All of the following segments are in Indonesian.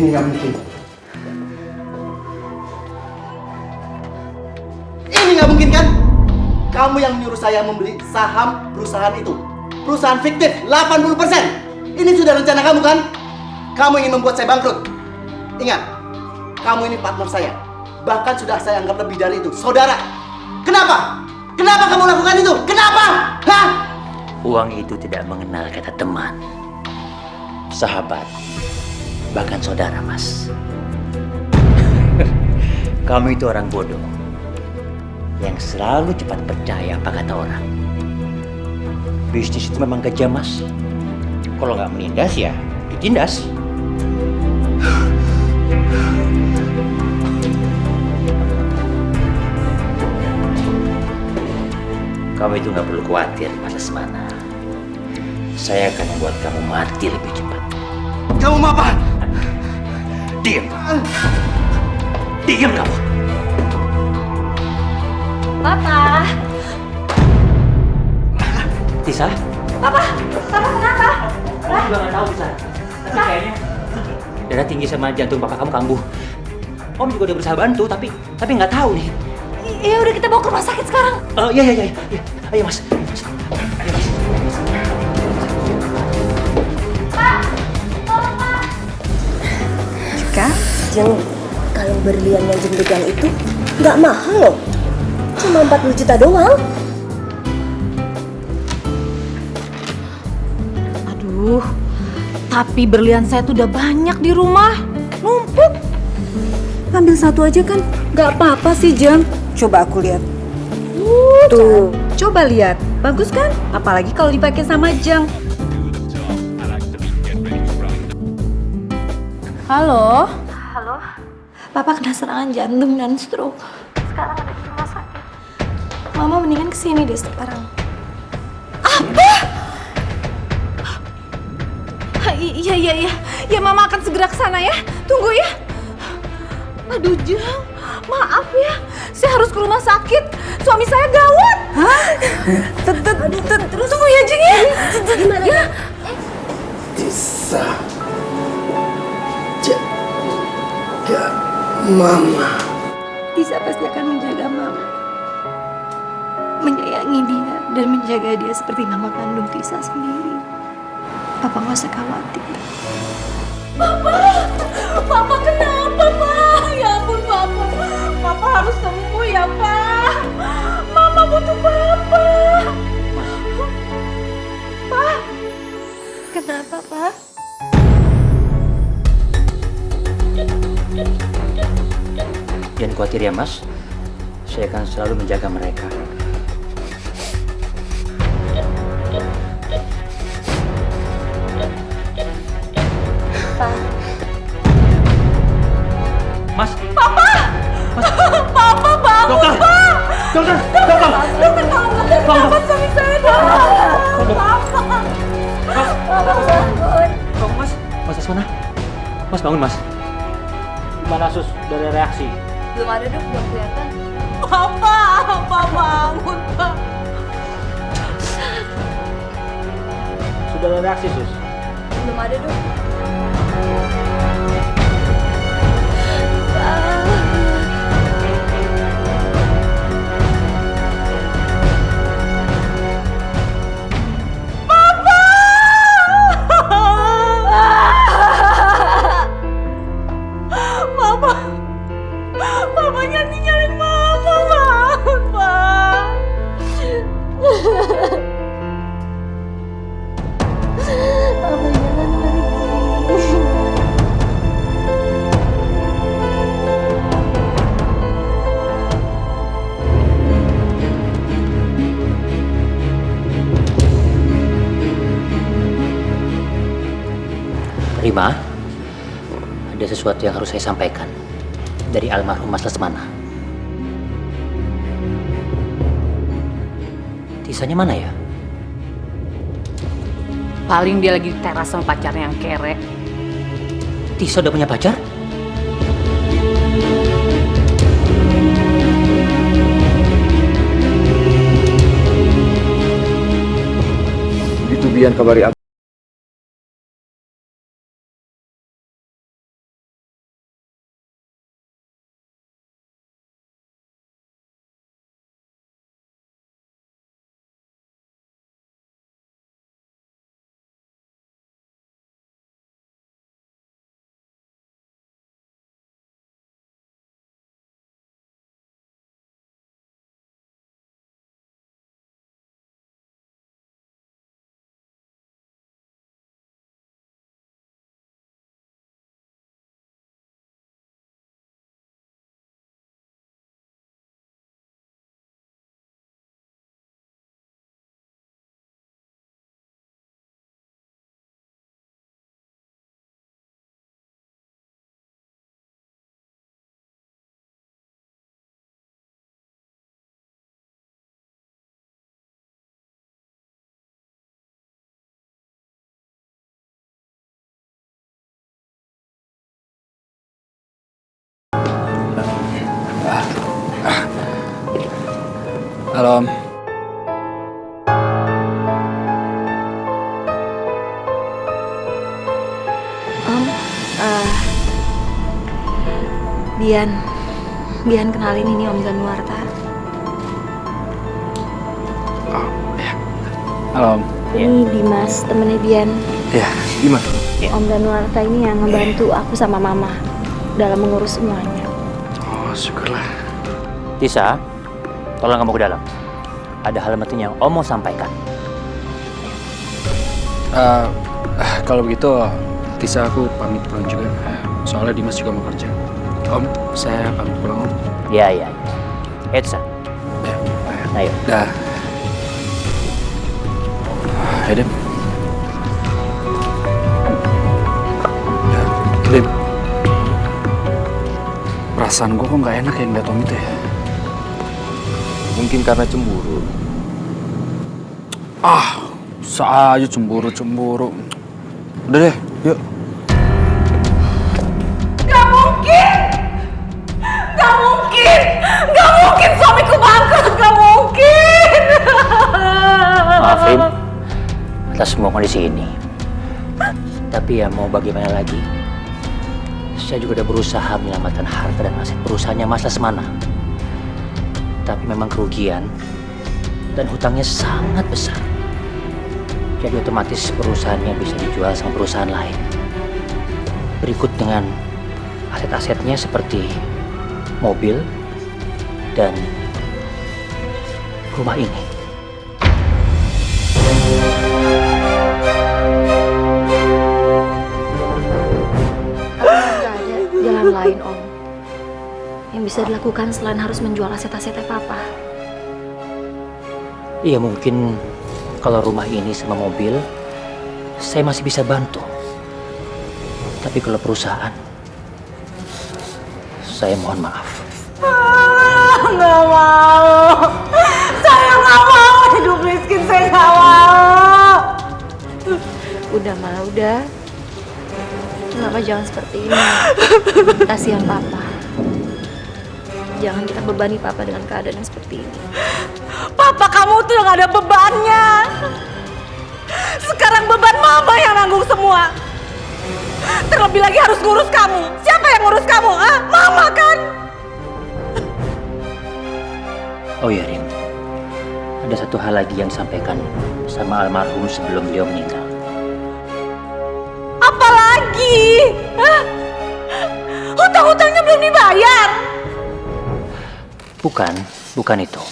Ini nggak mungkin. Ini nggak mungkin kan? Kamu yang menyuruh saya membeli saham perusahaan itu. Perusahaan fiktif 80%. Ini sudah rencana kamu kan? Kamu ingin membuat saya bangkrut. Ingat, kamu ini partner saya. Bahkan sudah saya anggap lebih dari itu, saudara. Kenapa? Kenapa kamu lakukan itu? Kenapa? Hah? Uang itu tidak mengenal kata teman, sahabat, bahkan saudara, Mas. Kamu itu orang bodoh yang selalu cepat percaya apa kata orang. Bisnis itu memang kejam, Mas. Kalau nggak menindas ya ditindas. Kamu itu nggak perlu khawatir, Mas Lesmana. Saya akan membuat kamu mati lebih cepat. Kamu mau apa? Diam kamu. Diam kamu. Papa. Tisa? Papa kenapa? Kamu juga nggak tahu, Tisa. Tapi kayaknya darah tinggi sama jantung papa kamu kambuh. Om juga udah berusaha bantu, tapi nggak tahu nih. Ya udah, kita bawa ke rumah sakit sekarang. Iya. Ayo, Mas. Ayo, Mas. Pak, tolong Pak. Jika Jeng, kalau berlian yang Jeng pegang itu nggak mahal loh, cuma 40 juta doang. Aduh, tapi berlian saya tuh udah banyak di rumah, numpuk. Ambil satu aja kan, nggak apa-apa sih Jeng. Coba aku lihat. Tuh, coba lihat, bagus kan? Apalagi kalau dipakai sama Jeng. Halo. Halo, Papa kena serangan jantung dan stroke. Sekarang ada di rumah sakit. Mama mendingan kesini deh sekarang. Iya. Ya, Mama akan segera ke sana ya. Tunggu ya. Aduh, Jeng. Maaf ya. Saya harus ke rumah sakit. Suami saya gawat. Hah? Terus tunggu ya, Jeng ya. Gimana ya? Tisa. Jaga Mama. Tisa pasti akan menjaga Mama. Menyayangi dia dan menjaga dia seperti mama kandung Tisa sendiri. Papa nggak usah khawatir. Papa kenapa, Pak? Ya ampun, Papa. Papa harus sembuh ya, Pak. Mama butuh Papa. Pak. Kenapa, Pak? Jangan khawatir ya, Mas. Saya akan selalu menjaga mereka. Pak. Mas. Papa bangun, Dokter. Pak. Dokter. Dokter, tolong Papa suami saya dong. Papa. Bangun, Mas. Mas Asmana. Mas bangun, Mas. Gimana, Sus? Dari reaksi? Belum ada dok, belum kelihatan. Papa bangun, Pak. Sudah ada reaksi, Sus? Belum ada dok. Papanya tinggalin Mama, bangun, Pak. Mama jangan pergi. Rima, ada sesuatu yang harus saya sampaikan dari almarhum Mas Lesmana. Tisanya mana ya? Paling dia lagi di teras sama pacarnya yang kere. Tisa udah punya pacar? Itu Bian kabari Halo Om. Om, Bian kenalin ini Om Zanuarta. Oh, ya. Halo Om. Ini Dimas, temennya Bian. Ya, gimana? Om Zanuarta ini yang ngebantu aku sama Mama dalam mengurus semuanya. Oh, syukurlah. Tisa, tolong kamu ke dalam. Ada hal penting yang Om mau sampaikan. Kalau begitu, Tisa aku pamit pulang juga. Soalnya Dimas juga mau kerja. Om, saya pamit pulang Om. Ya. Tisa, Ya, ayo. dah. Ayo, Dim. Ya, Dim. Perasaan gue kok nggak enak ya ngeliat Om itu ya. Mungkin karena cemburu. Bisa aja cemburu. Udah deh, yuk. Gak mungkin! Gak mungkin suamiku bangkrut! Gak mungkin! Maaf, Rim, atas semua kondisi ini. Tapi ya mau bagaimana lagi? Saya juga udah berusaha menyelamatkan harta dan aset perusahaannya Mas Lesmana. Tapi memang kerugian dan hutangnya sangat besar. Jadi otomatis perusahaannya bisa dijual sama perusahaan lain. Berikut dengan aset-asetnya seperti mobil dan rumah ini. Nggak ada jalan lain Om yang bisa dilakukan selain harus menjual aset-asetnya Papa. Iya mungkin kalau rumah ini sama mobil saya masih bisa bantu. Tapi kalau perusahaan saya mohon maaf. Nggak mau! Saya nggak mau hidup miskin, saya nggak mau! Udah Ma, udah. Kenapa jangan seperti ini? Kasihan Papa. Jangan kita bebani Papa dengan keadaan yang seperti ini. Papa kamu tuh yang ada bebannya. Sekarang beban Mama yang nanggung semua. Terlebih lagi harus ngurus kamu. Siapa yang ngurus kamu? Ah, Mama kan? Oh ya Rim, ada satu hal lagi yang disampaikan sama almarhum sebelum beliau meninggal. Apalagi? Hah? Hutang-hutangnya belum dibayar. Bukan itu.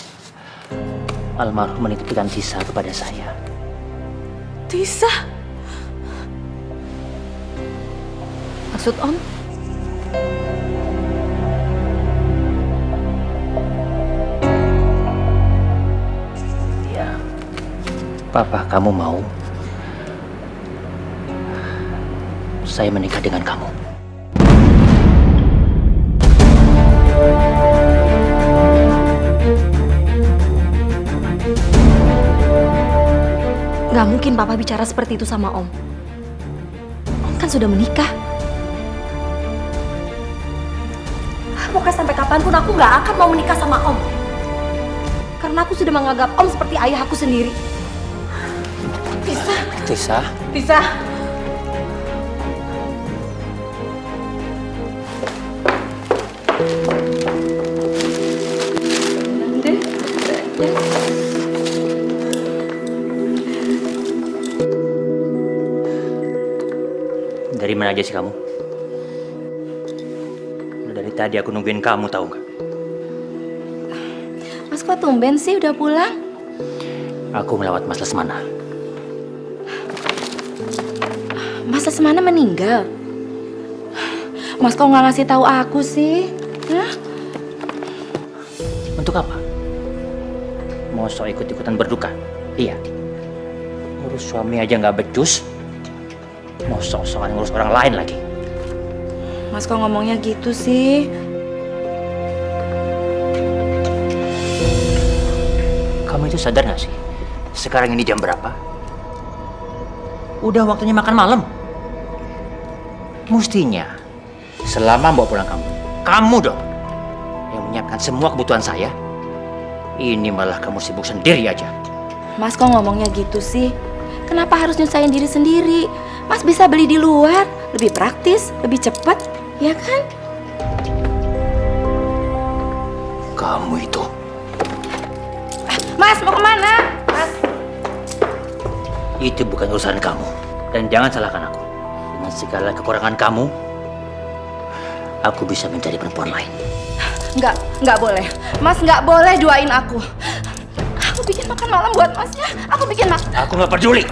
Almarhum menitipkan Tisa kepada saya. Tisa? Maksud Om? Ya, Papa kamu mau saya menikah dengan kamu. Gak mungkin Papa bicara seperti itu sama Om. Om kan sudah menikah. Pokoknya sampai kapanpun aku gak akan mau menikah sama Om. Karena aku sudah menganggap Om seperti ayah aku sendiri. Tisa, Tisa? dari mana aja sih kamu? Udah dari tadi aku nungguin kamu, tahu nggak? Mas kok tumben sih udah pulang? Aku melewat Mas Lesmana. Mas Lesmana meninggal? Mas kok nggak ngasih tahu aku sih? Hah? Untuk apa? Mau sok ikut-ikutan berduka? Iya. Ngurus suami aja nggak becus. Mau sok-sokan ngurus orang lain lagi. Mas kok ngomongnya gitu sih? Kamu itu sadar nggak sih? Sekarang ini jam berapa? Udah waktunya makan malam. Mestinya selama bawa pulang kamu dong yang menyiapkan semua kebutuhan saya. Ini malah kamu sibuk sendiri aja. Mas kok ngomongnya gitu sih? Kenapa harus nyusahin diri sendiri? Mas bisa beli di luar, lebih praktis, lebih cepat, ya kan? Kamu itu. Mas mau kemana? Mas. Itu bukan urusan kamu. Dan jangan salahkan aku. Dengan segala kekurangan kamu, aku bisa mencari perempuan lain. Nggak boleh. Mas nggak boleh duain aku. Aku bikin makan malam buat masnya. Aku bikin makan. Aku nggak peduli.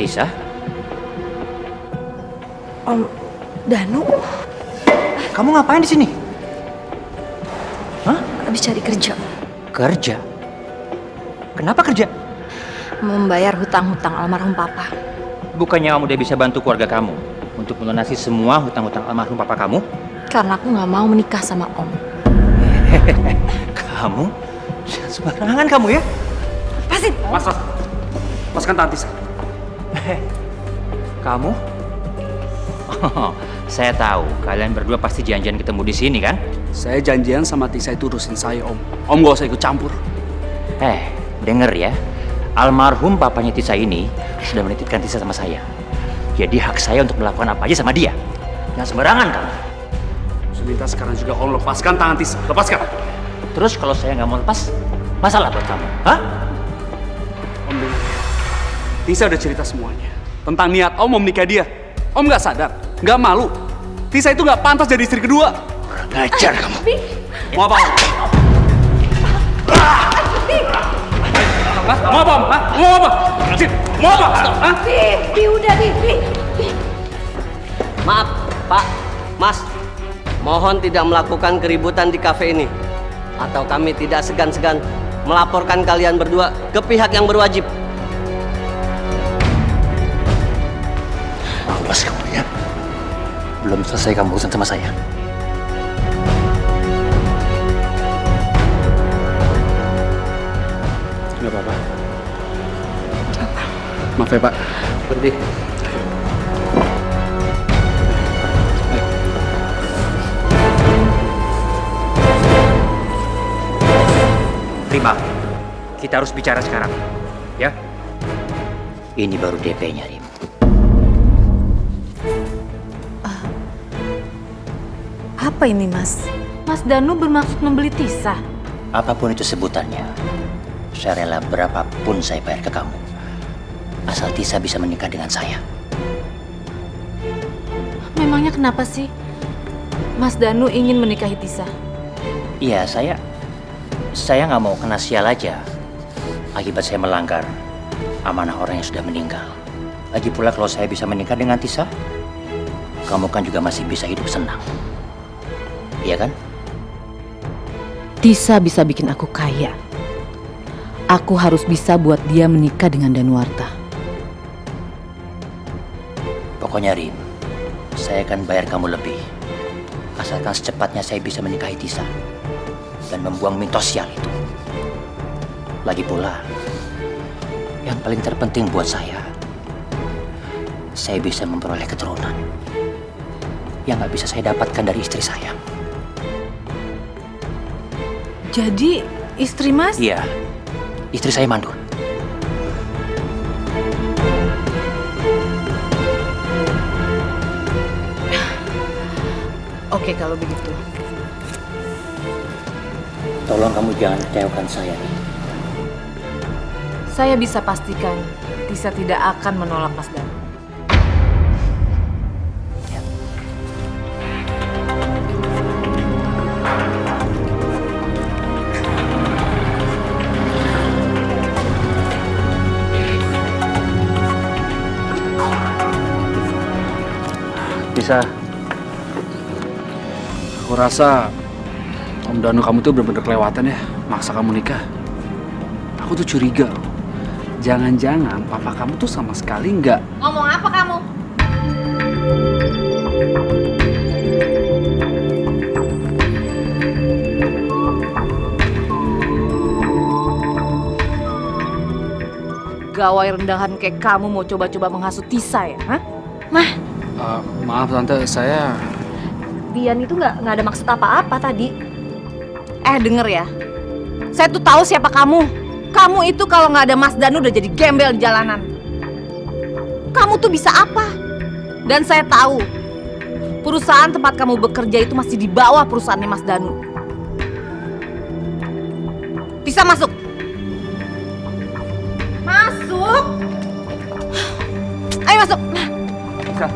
Tisa? Om Danu Kamu ngapain di sini? Hah? habis cari kerja. Kerja? Kenapa kerja? Membayar hutang-hutang almarhum papa. Bukannya kamu udah bisa bantu keluarga kamu untuk melunasi semua hutang-hutang almarhum papa kamu? Karena aku nggak mau menikah sama Om. Kamu? Sembarangan kamu ya? Pasin. Mas, lepaskan tangan Tisa. Kamu? Oh, saya tahu kalian berdua pasti janjian ketemu di sini kan? Saya janjian sama Tisa itu urusin saya, Om. Om gak usah ikut campur. Denger ya. Almarhum papanya Tisa ini sudah menitipkan Tisa sama saya. Jadi hak saya untuk melakukan apa aja sama dia. Jangan sembarangan kamu. Saya minta sekarang juga Om lepaskan tangan Tisa. Lepaskan. Terus kalau saya nggak mau lepas, masalah buat kamu, hah? Om dengar. Tisa udah cerita semuanya tentang niat Om mau menikah dia. Om nggak sadar, nggak malu. Tisa itu nggak pantas jadi istri kedua. Kurang ajar kamu. Mau apa Om? Hah? Mau apa Om? Hah? Mau apa? Cip, mau apa? Hah? Bi, udah Bi. Maaf, Pak, Mas. Mohon tidak melakukan keributan di kafe ini. Atau kami tidak segan-segan melaporkan kalian berdua ke pihak yang berwajib. Awas kamu ya. Belum selesai kamu urusan sama saya. Nggak apa-apa. Maaf ya Pak. Pergi. Terima. Kita harus bicara sekarang. Ya. Ini baru DP-nya, Rim. Apa ini, Mas? Mas Danu bermaksud membeli Tisa. Apapun itu sebutannya, saya rela berapapun saya bayar ke kamu. Asal Tisa bisa menikah dengan saya. Memangnya kenapa sih Mas Danu ingin menikahi Tisa? Iya, saya nggak mau kena sial aja akibat saya melanggar amanah orang yang sudah meninggal. Lagi pula kalau saya bisa menikah dengan Tisa, kamu kan juga masih bisa hidup senang. Iya kan? Tisa bisa bikin aku kaya. Aku harus bisa buat dia menikah dengan Danuarta. Pokoknya Rim, saya akan bayar kamu lebih. Asalkan secepatnya saya bisa menikahi Tisa dan membuang mitos sial itu. Lagi pula, yang paling terpenting buat saya bisa memperoleh keturunan yang nggak bisa saya dapatkan dari istri saya. Jadi istri Mas? Iya, istri saya mandul. Oke kalau begitu. Tolong kamu jangan kecewakan saya. Saya bisa pastikan Tisa tidak akan menolak Mas Danu. Tisa, aku rasa Om Danu kamu tuh bener-bener kelewatan ya maksa kamu nikah. Aku tuh curiga. Jangan-jangan papa kamu tuh sama sekali nggak. Ngomong apa kamu? Gawai rendahan kayak kamu mau coba-coba menghasut Tisa ya? Hah? Maaf tante, saya... Bian itu nggak ada maksud apa-apa tadi. Denger ya. Saya tuh tahu siapa kamu. Kamu itu kalau nggak ada Mas Danu udah jadi gembel di jalanan. Kamu tuh bisa apa? Dan saya tahu perusahaan tempat kamu bekerja itu masih di bawah perusahaannya Mas Danu. Bisa masuk. Masuk. Ayo masuk. Bisa.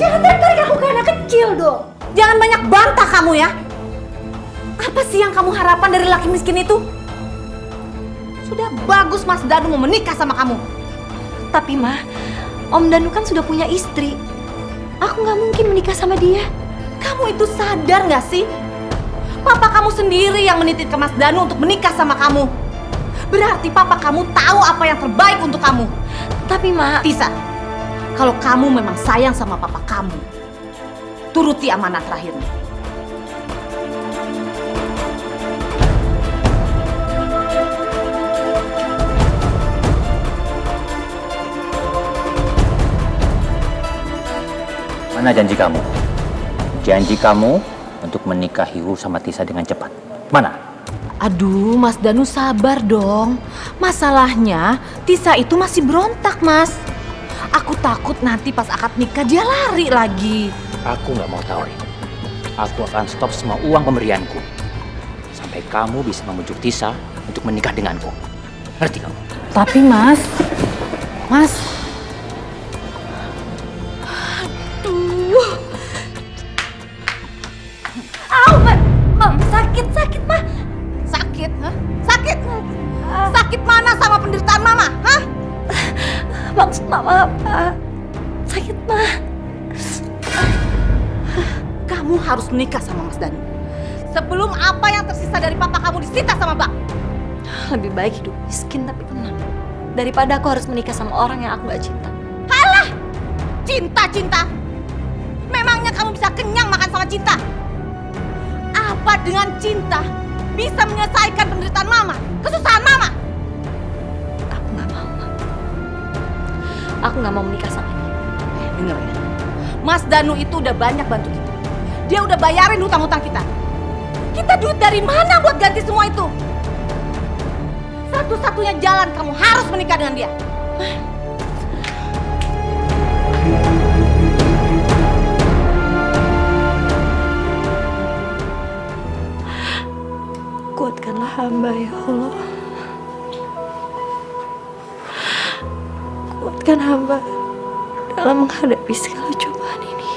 Jangan tarik aku kayak anak kecil dong. Jangan banyak bantah kamu ya. Apa sih yang kamu harapkan dari laki miskin itu? Sudah bagus Mas Danu mau menikah sama kamu. Tapi Ma, Om Danu kan sudah punya istri. Aku nggak mungkin menikah sama dia. Kamu itu sadar nggak sih? Papa kamu sendiri yang menitipkan Mas Danu untuk menikah sama kamu. Berarti papa kamu tahu apa yang terbaik untuk kamu. Tapi Ma, Tisa, kalau kamu memang sayang sama papa kamu, turuti amanat terakhirnya. Mana janji kamu? Janji kamu untuk menikahi Wu sama Tisa dengan cepat. Mana? Aduh, Mas Danu sabar dong. Masalahnya, Tisa itu masih berontak, Mas. Aku takut nanti pas akad nikah dia lari lagi. Aku nggak mau tahu, Rin. Aku akan stop semua uang pemberianku. Sampai kamu bisa membujuk Tisa untuk menikah denganku. Ngerti kamu? Tapi Mas, Sakit, Ma. Sakit, hah? Sakit? Sakit mana sama penderitaan Mama, hah? maksud Mama apa? Sakit Ma. Kamu harus menikah sama Mas Danu. Sebelum apa yang tersisa dari papa kamu disita sama Bang. Lebih baik hidup miskin tapi tenang daripada aku harus menikah sama orang yang aku gak cinta. Halah! Cinta. Memangnya kamu bisa kenyang makan sama cinta? Apa dengan cinta bisa menyelesaikan penderitaan Mama? Kesusahan Mama? Aku gak mau Ma. Aku gak mau menikah sama dia. Dengar ya, Mas Danu itu udah banyak bantu kita. Dia udah bayarin hutang-hutang kita. Kita duit dari mana buat ganti semua itu? Satu-satunya jalan kamu harus menikah dengan dia. Kuatkanlah hamba ya Allah. Kuatkan hamba dalam menghadapi segala cobaan ini.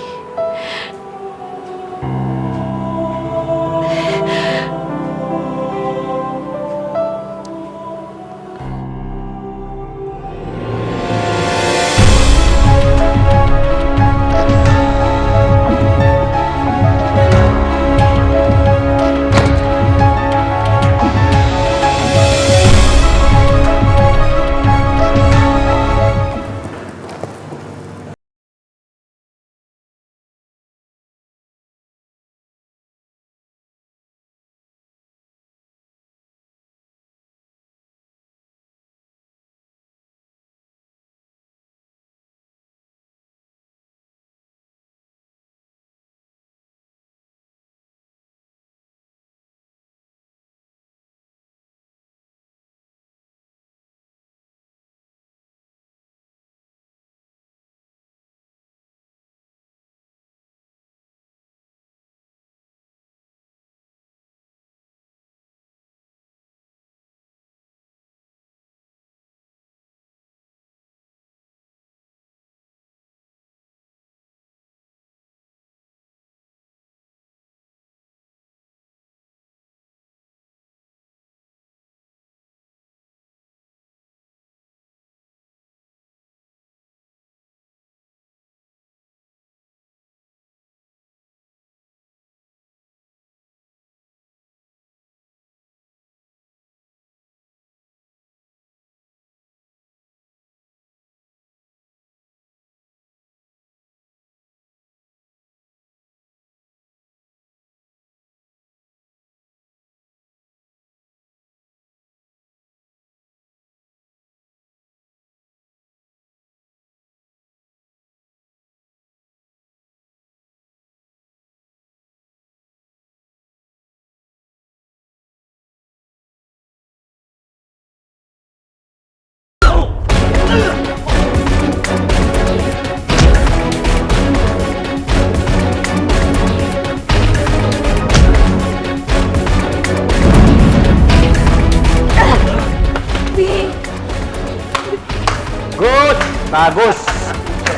Bagus.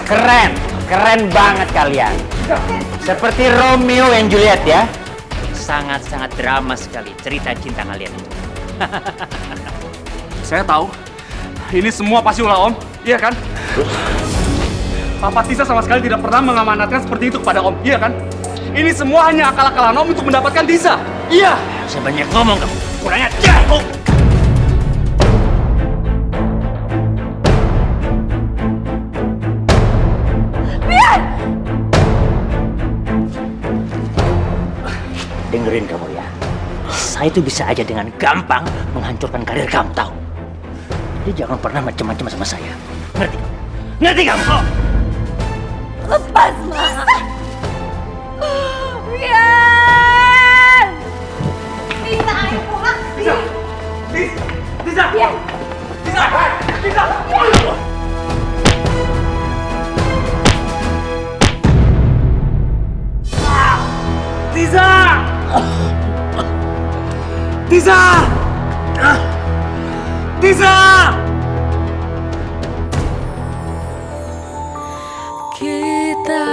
Keren. Keren banget kalian. Seperti Romeo and Juliet ya. Sangat-sangat drama sekali cerita cinta kalian itu. Saya tahu. Ini semua pasti ulah Om. Iya kan? Papa Tisa sama sekali tidak pernah mengamanatkan seperti itu kepada Om. Iya kan? Ini semua hanya akal-akalan Om untuk mendapatkan Tisa. Iya. Saya banyak ngomong kamu. Kurang ajar. Dengerin kamu ya. Saya itu bisa aja dengan gampang menghancurkan karir kamu, tahu? Jadi jangan pernah macam-macam sama saya. Ngerti? Ngerti kamu? Lepas, Mas. Biar. Tisa, ayo pulang. Tisa! Tisa! Biar. Tisa! Tisa! Tisa! Tisa! Tisa! Kita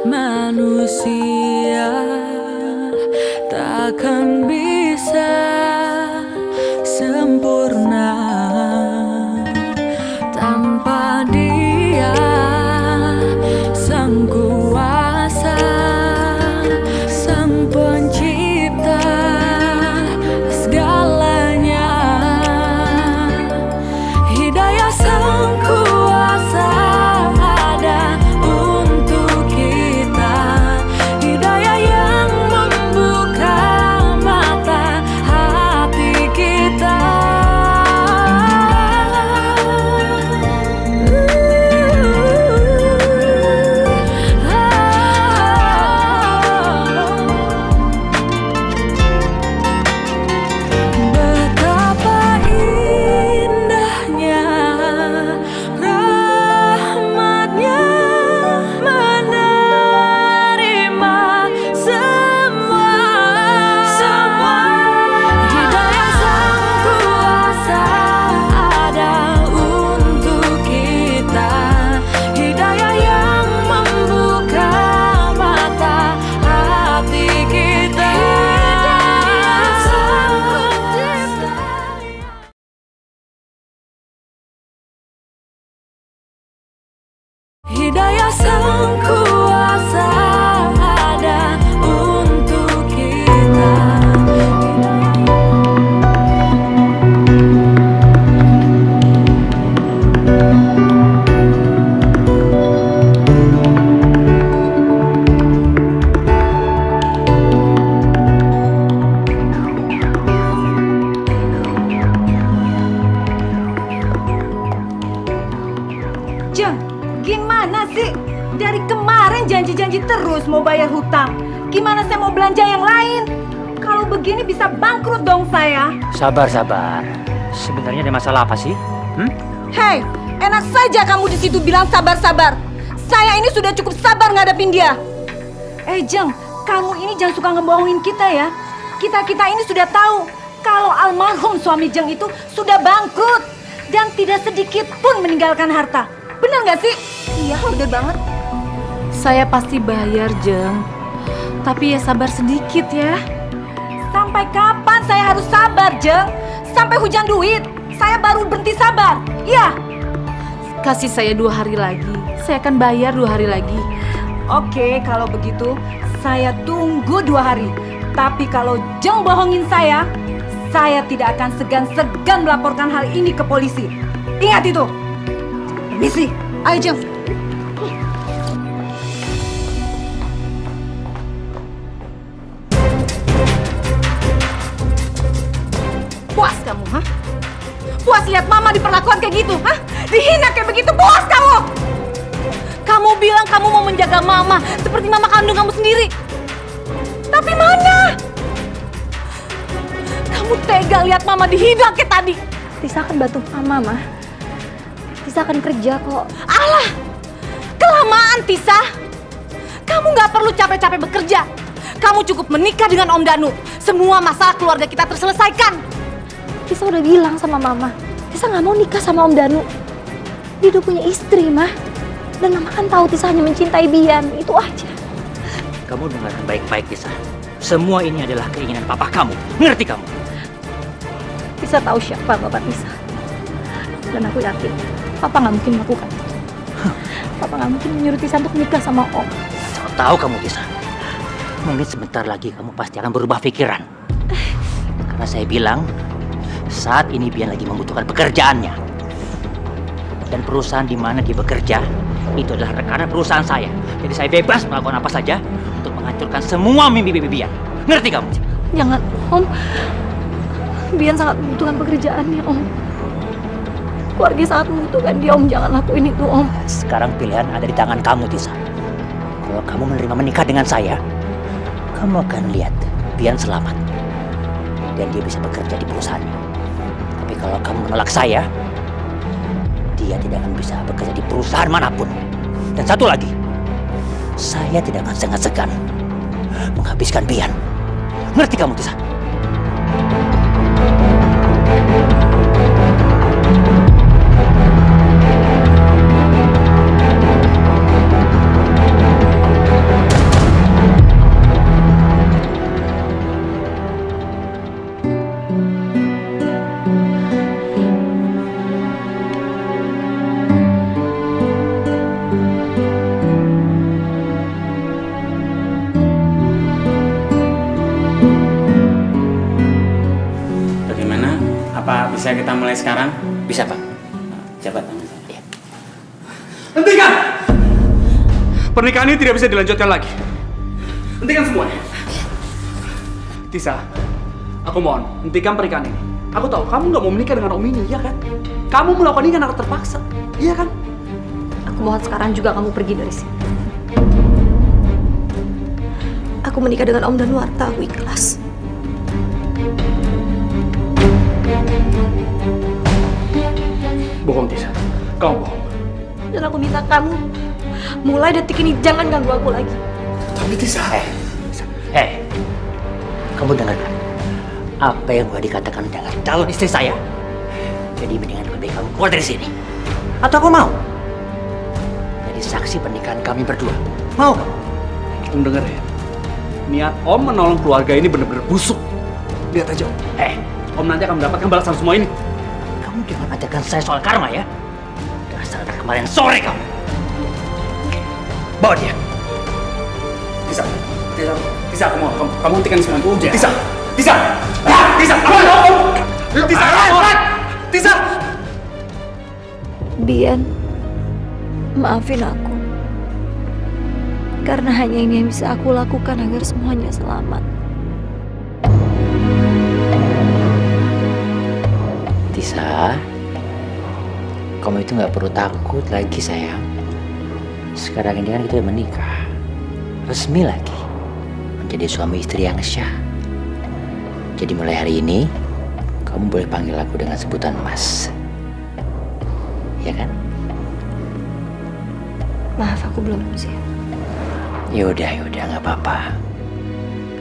manusia takkan bisa sempurna tanpa Dia, Sang Kuasa, Sang Pencipta segalanya. Hidayah Sang Kuasa ada untuk kita. Hidayah yang membuka mata hati kita. Betapa indahnya rahmatnya menerima semua. Hidayah Sang Kuasa ada untuk kita. Hidayah yang membuka mata hati kita. Hidayah Sang Kuasa ada untuk kita. Jeng, gimana sih? Dari kemarin janji-janji terus mau bayar hutang. Gimana saya mau belanja yang lain? Kalau begini bisa bangkrut dong saya. Sabar, sabar. Sebenarnya ada masalah apa sih? Hei, enak saja kamu di situ bilang sabar-sabar. Saya ini sudah cukup sabar ngadepin dia. Jeng, kamu ini jangan suka ngebohongin kita ya. Kita ini sudah tahu kalau almarhum suami Jeng itu sudah bangkrut dan tidak sedikit pun meninggalkan harta. Benar nggak sih? Iya, bener banget. Saya pasti bayar, Jeng. Tapi ya sabar sedikit ya. Sampai kapan saya harus sabar, Jeng? Sampai hujan duit, saya baru berhenti sabar. Iya. Kasih saya 2 hari lagi. Saya akan bayar 2 hari lagi. Oke, kalau begitu saya tunggu 2 hari. Tapi kalau Jeng bohongin saya tidak akan segan-segan melaporkan hal ini ke polisi. Ingat itu. Misi, ayo Jeng. Puas kamu, hah? Puas lihat Mama diperlakukan kayak gitu, hah? Dihina kayak begitu, puas kamu? Kamu bilang kamu mau menjaga Mama seperti Mama kandung kamu sendiri. Tapi mana? Kamu tega lihat Mama dihina kayak tadi. Tisa akan bantu Mama, Ma. Tisa akan kerja kok. Alah, kelamaan Tisa. Kamu nggak perlu capek-capek bekerja. Kamu cukup menikah dengan Om Danu. Semua masalah keluarga kita terselesaikan. Tisa udah bilang sama Mama, Tisa nggak mau nikah sama Om Danu. Dia udah punya istri, Mah. Dan Mama kan tahu Tisa hanya mencintai Bian, itu aja. Kamu dengarkan baik-baik, Tisa. Semua ini adalah keinginan papa kamu. Ngerti kamu? Tisa tahu siapa Bapak Tisa. Dan aku yakin, Papa nggak mungkin melakukan itu. Papa nggak mungkin menyuruh Tisa untuk menikah sama Om. Saya tahu kamu, Tisa. Mungkin sebentar lagi kamu pasti akan berubah pikiran. Karena saya bilang, saat ini Bian lagi membutuhkan pekerjaannya. Dan perusahaan di mana dia bekerja, itu adalah rekanan perusahaan saya. Jadi saya bebas melakukan apa saja untuk menghancurkan semua mimpi Bian. Ngerti kamu? Jangan, Om. Bian sangat membutuhkan pekerjaannya, Om. Keluarga sangat membutuhkan dia, Om. Jangan lakuin itu, Om. Sekarang pilihan ada di tangan kamu, Tisa. Kalau kamu menerima menikah dengan saya, kamu akan lihat Bian selamat. Dan dia bisa bekerja di perusahaannya. Tapi kalau kamu menolak saya, dia tidak akan bisa bekerja di perusahaan manapun. Dan satu lagi, saya tidak akan segan-segan menghabiskan Bian. Ngerti kamu, Tisa? Bagaimana? Apa bisa kita mulai sekarang? Bisa, Pak. Coba tangan saya. Iya. Hentikan! Pernikahan ini tidak bisa dilanjutkan lagi. Hentikan semuanya. Tisa, aku mohon, hentikan pernikahan ini. Aku tahu kamu nggak mau menikah dengan Om ini, iya kan? Kamu melakukan ini karena terpaksa, iya kan? Aku mohon sekarang juga kamu pergi dari sini. Aku menikah dengan Om Danuarta, aku ikhlas. Bohong, Tisa. Kamu bohong. Dan aku minta kamu, mulai detik ini jangan ganggu aku lagi. Tapi Tisa... Kamu dengar apa yang gua dikatakan dengan calon istri saya? Jadi mendingan lebih baik kamu keluar dari sini. Atau aku mau jadi saksi pernikahan kami berdua. Mau kamu? Om denger ya, niat Om menolong keluarga ini benar-benar busuk. Lihat aja Om. Om nanti akan mendapatkan balasan semua ini. Kamu jangan ajarkan saya soal karma ya. Dasar anak kemarin sore kamu. Bawa dia. Tisa, aku mau kamu hentikan semua itu. Tisa, apa Om? Tisa. Bian, maafin aku. Karena hanya ini yang bisa aku lakukan agar semuanya selamat. Tisa, kamu itu nggak perlu takut lagi sayang. Sekarang ini kan kita udah menikah, resmi lagi, menjadi suami istri yang syah. Jadi mulai hari ini, kamu boleh panggil aku dengan sebutan Mas. Ya kan? Maaf, aku belum siap. Yaudah, nggak apa-apa.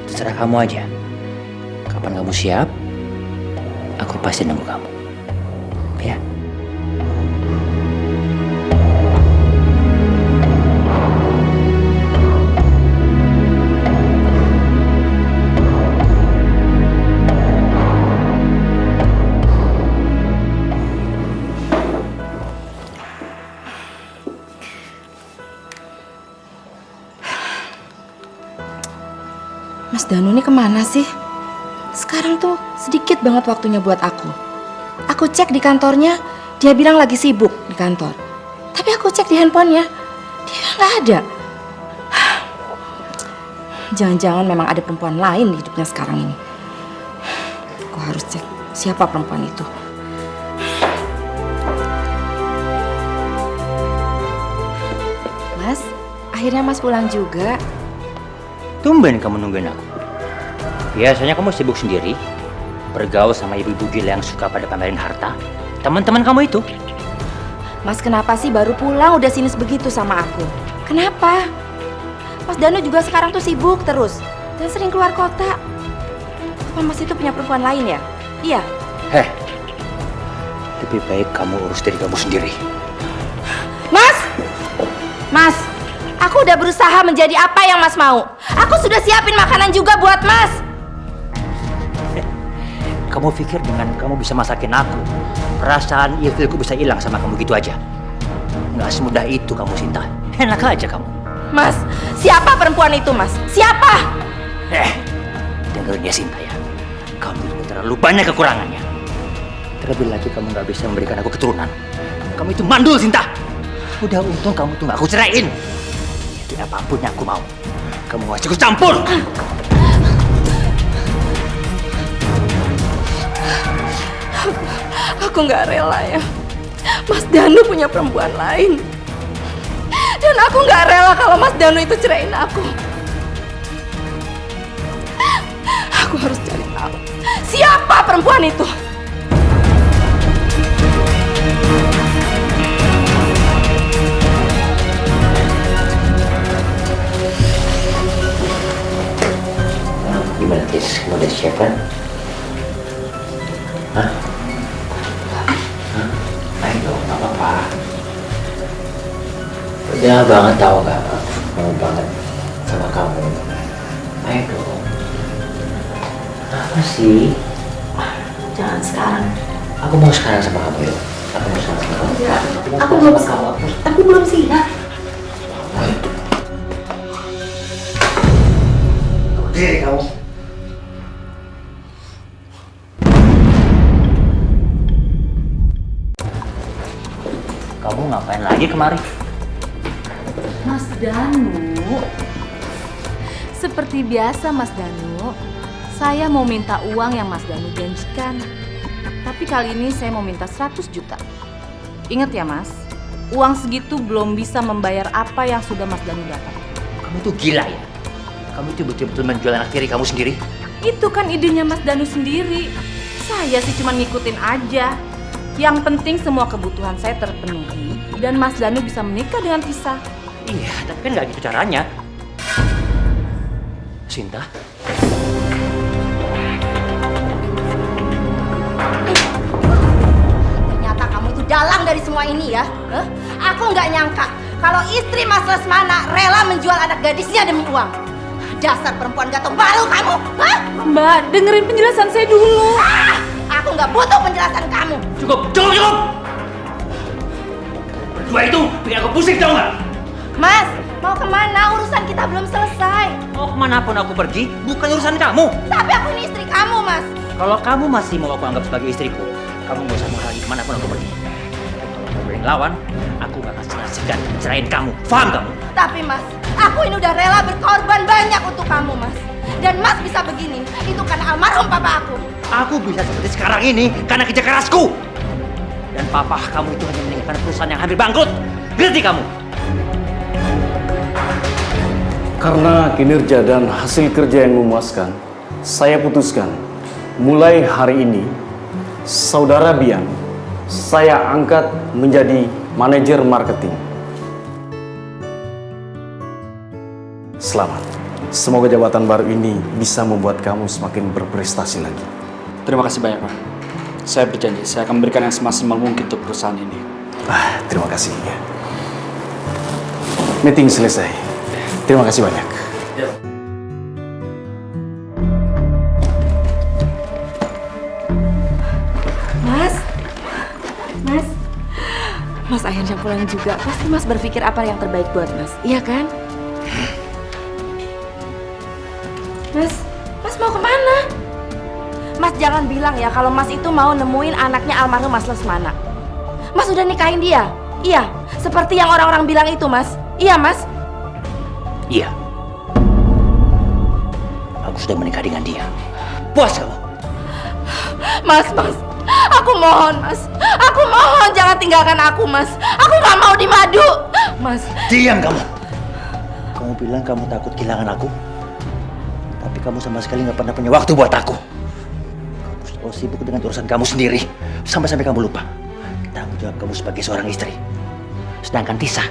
Terserah kamu aja. Kapan kamu siap, aku pasti nunggu kamu. Ya. Mas Danu ini kemana sih? Sekarang tuh sedikit banget waktunya buat aku. Aku cek di kantornya, dia bilang lagi sibuk di kantor. Tapi aku cek di handphonenya, dia nggak ada. Jangan-jangan memang ada perempuan lain di hidupnya sekarang ini. Aku harus cek siapa perempuan itu. Mas, akhirnya Mas pulang juga. Tumben kamu nungguin aku. Biasanya kamu sibuk sendiri, bergaul sama ibu-ibu gila yang suka pada pamerin harta. Teman-teman kamu itu. Mas kenapa sih baru pulang udah sinis begitu sama aku? Kenapa? Mas Danu juga sekarang tuh sibuk terus dan sering keluar kota. Apa Mas itu punya perempuan lain ya? Iya. Lebih baik kamu urus diri kamu sendiri. Mas, aku udah berusaha menjadi apa yang Mas mau. Aku sudah siapin makanan juga buat Mas. Kamu pikir dengan kamu bisa masakin aku, perasaan ilfilku bisa hilang sama kamu gitu aja? Nggak semudah itu kamu, Sinta. Enak aja kamu. Mas, siapa perempuan itu, Mas? Siapa? Dengerin ya, Sinta ya. Kamu ini terlalu banyak kekurangannya. Terlebih lagi kamu nggak bisa memberikan aku keturunan. Kamu itu mandul, Sinta. Udah untung kamu tuh nggak aku ceraiin. Jadi apapun yang aku mau, kamu nggak ikut campur. Aku nggak rela ya. Mas Danu punya perempuan lain. Dan aku nggak rela kalau Mas Danu itu ceraiin aku. Aku harus cari tahu siapa perempuan itu. Gimana, Tis? Kamu udah siap kan? Hah? Ayo dong, gak apa-apa. Udah banget tau gak? Mau banget sama kamu. Ayo dong. Apa sih? Jangan sekarang. Aku mau sekarang sama kamu yuk. Aku mau sekarang sama kamu. Ya, aku belum siap. Diri kamu. Kamu ngapain lagi kemari? Mas Danu. Seperti biasa Mas Danu, saya mau minta uang yang Mas Danu janjikan. Tapi kali ini saya mau minta 100 juta. Ingat ya Mas, uang segitu belum bisa membayar apa yang sudah Mas Danu dapat. Kamu tuh gila ya? Kamu tuh betul-betul menjual anak tiri kamu sendiri? Itu kan idenya Mas Danu sendiri. Saya sih cuma ngikutin aja. Yang penting semua kebutuhan saya terpenuhi dan Mas Danu bisa menikah dengan Tisa. Iya, tapi kan nggak gitu caranya. Sinta? Ternyata kamu itu dalang dari semua ini ya. Hah? Aku nggak nyangka kalau istri Mas Lesmana rela menjual anak gadisnya demi uang. Dasar perempuan ganteng malu kamu. Hah? Mbak, dengerin penjelasan saya dulu. Aku nggak butuh penjelasan kamu. Cukup! Berdua itu bikin aku pusing, tau nggak? Mas, mau kemana? Urusan kita belum selesai. Mau kemanapun aku pergi, bukan urusan kamu. Tapi aku ini istri kamu, Mas. Kalau kamu masih mau aku anggap sebagai istriku, kamu nggak usah menghalangi kemanapun aku pergi. Kalau kamu berani lawan, aku nggak akan segan-segan mencerain kamu. Paham kamu? Tapi Mas, aku ini udah rela berkorban banyak untuk kamu, Mas. Dan Mas bisa begini, itu karena almarhum papa aku. Aku bisa seperti sekarang ini karena kerja kerasku. Dan papa kamu itu hanya meninggalkan perusahaan yang hampir bangkrut. Ngerti kamu? Karena kinerja dan hasil kerja yang memuaskan, saya putuskan mulai hari ini, Saudara Bian, saya angkat menjadi manajer marketing. Selamat. Semoga jabatan baru ini bisa membuat kamu semakin berprestasi lagi. Terima kasih banyak, Pak. Saya berjanji, saya akan memberikan yang semaksimal mungkin untuk perusahaan ini. Terima kasih. Ya. Meeting selesai. Terima kasih banyak. Mas akhirnya pulang juga. Pasti Mas berpikir apa yang terbaik buat Mas, iya kan? Mas mau kemana? Mas jangan bilang ya kalau Mas itu mau nemuin anaknya almarhum Mas Lesmana. Mas udah nikahin dia? Iya, seperti yang orang-orang bilang itu, Mas. Iya, Mas? Iya. Aku sudah menikah dengan dia. Puas kamu? Mas, aku mohon, Mas. Aku mohon jangan tinggalkan aku, Mas. Aku gak mau dimadu. Mas. Diam kamu. Kamu bilang kamu takut kehilangan aku. Tapi kamu sama sekali gak pernah punya waktu buat aku. Kamu selalu sibuk dengan urusan kamu sendiri. Sampai-sampai kamu lupa tanggung jawab kamu sebagai seorang istri. Sedangkan Tisa,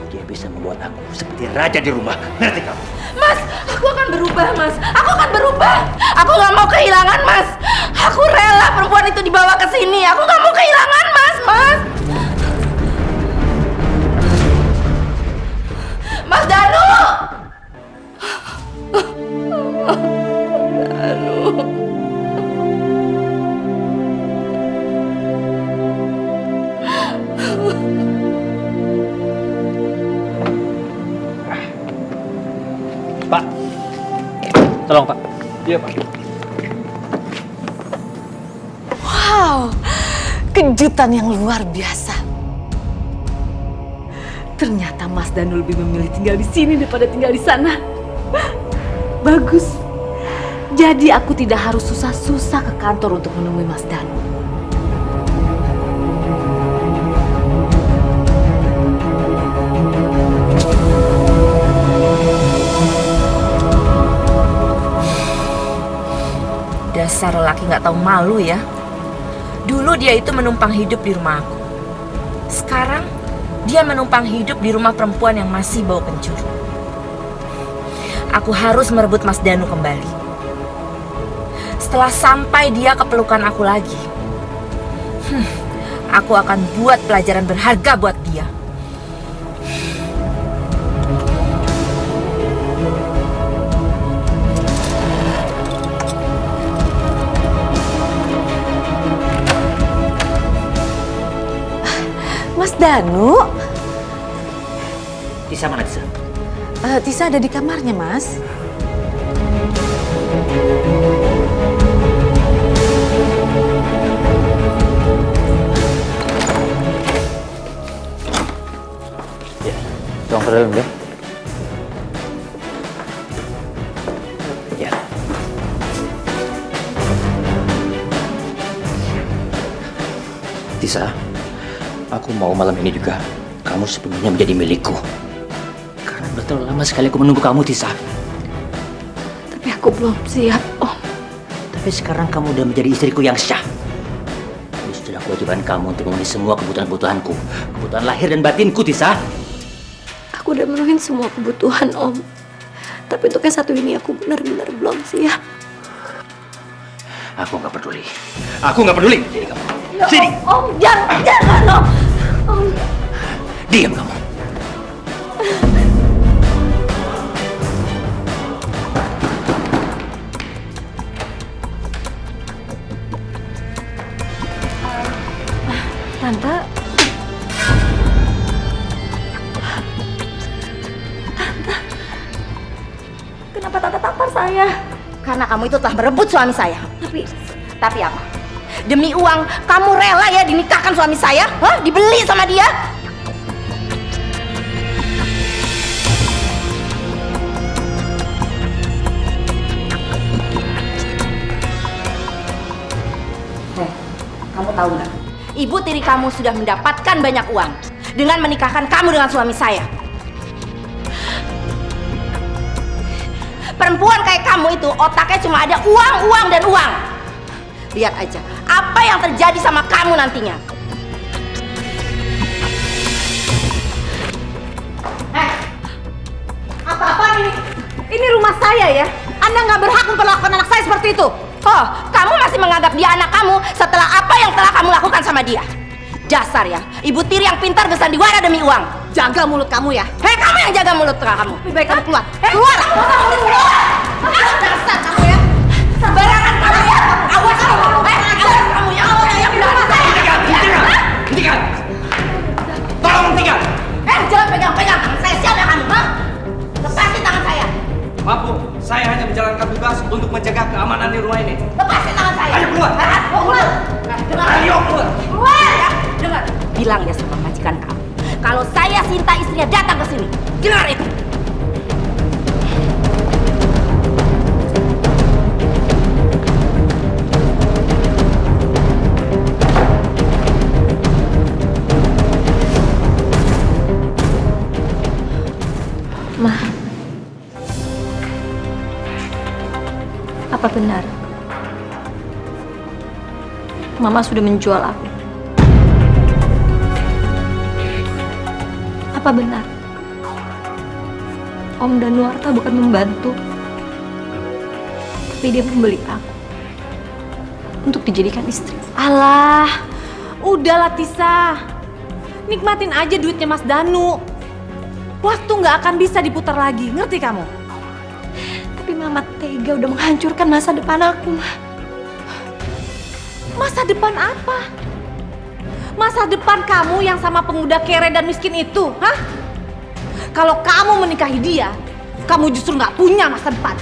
dia bisa membuat aku seperti raja di rumah. Ngerti kamu? Mas, aku akan berubah, Mas. Aku akan berubah. Aku gak mau kehilangan, Mas. Aku rela perempuan itu dibawa ke sini. Aku gak mau kehilangan, Mas. Tolong, Pak. Iya, Pak. Wow, kejutan yang luar biasa. Ternyata Mas Danu lebih memilih tinggal di sini daripada tinggal di sana. Bagus. Jadi aku tidak harus susah-susah ke kantor untuk menemui Mas Danu. Dasar lelaki nggak tahu malu ya. Dulu dia itu menumpang hidup di rumah aku. Sekarang dia menumpang hidup di rumah perempuan yang masih bau kencur. Aku harus merebut Mas Danu kembali. Setelah sampai dia ke pelukan aku lagi, aku akan buat pelajaran berharga buat dia. Mas Danu? Tisa mana, Tisa? Tisa ada di kamarnya, Mas. Ya, tolong ke dalam ya. Ya. Tisa, aku mau malam ini juga kamu sepenuhnya menjadi milikku. Karena udah terlalu lama sekali aku menunggu kamu, Tisa. Tapi aku belum siap, Om. Tapi sekarang kamu udah menjadi istriku yang sah. Ini sudah kewajiban kamu untuk memenuhi semua kebutuhan-kebutuhanku. Kebutuhan lahir dan batinku, Tisa. Aku udah menuhin semua kebutuhan, Om. Tapi untuk yang satu ini aku benar-benar belum siap. Aku nggak peduli. Aku nggak peduli. Sini kamu. Sini. Om, jangan, Om. Om. Diam kamu. Tante. Kenapa Tante tampar saya? Karena kamu itu telah merebut suami saya. Tapi apa? Demi uang, kamu rela ya dinikahkan suami saya? Hah? Dibeli sama dia? Kamu tahu nggak? Ibu tiri kamu sudah mendapatkan banyak uang dengan menikahkan kamu dengan suami saya. Perempuan kayak kamu itu otaknya cuma ada uang, uang, dan uang. Lihat aja apa yang terjadi sama kamu nantinya. Apa-apaan ini? Ini rumah saya ya. Anda nggak berhak memperlakukan anak saya seperti itu. Oh, kamu masih menganggap dia anak kamu setelah apa yang telah kamu lakukan sama dia. Dasar ya, ibu tiri yang pintar bersandiwara demi uang. Jaga mulut kamu ya. Hei, kamu yang jaga mulut kamu. Lebih baik kamu keluar. Keluar! Dasar kamu ya. Sembarangan kamu ya. Awas kamu. Awas kamu ya. Awas yang belakang saya. Hentikan! Tolong hentikan! Jangan pegang-pegang tangan saya. Siapa kamu? Hah? Lepasin tangan saya. Maaf Bu, saya hanya menjalankan tugas untuk menjaga keamanan di rumah ini. Lepasin tangan saya. Ayo keluar. Keluar. Dengar. Ayo keluar. Keluar ya. Dengar. Bilang ya sama majikan kamu. Kalau saya Sinta istrinya datang ke sini. Dengar itu. Ma, apa benar Mama sudah menjual aku? Apa benar Om Danuarta bukan membantu, tapi dia membeli aku untuk dijadikan istri? Alah, udahlah Tisa. Nikmatin aja duitnya Mas Danu. Waktu nggak akan bisa diputar lagi, ngerti kamu? Tapi Mama tega udah menghancurkan masa depan aku, Ma. Masa depan apa? Masa depan kamu yang sama pemuda kere dan miskin itu, hah? Kalau kamu menikahi dia, kamu justru nggak punya masa depan.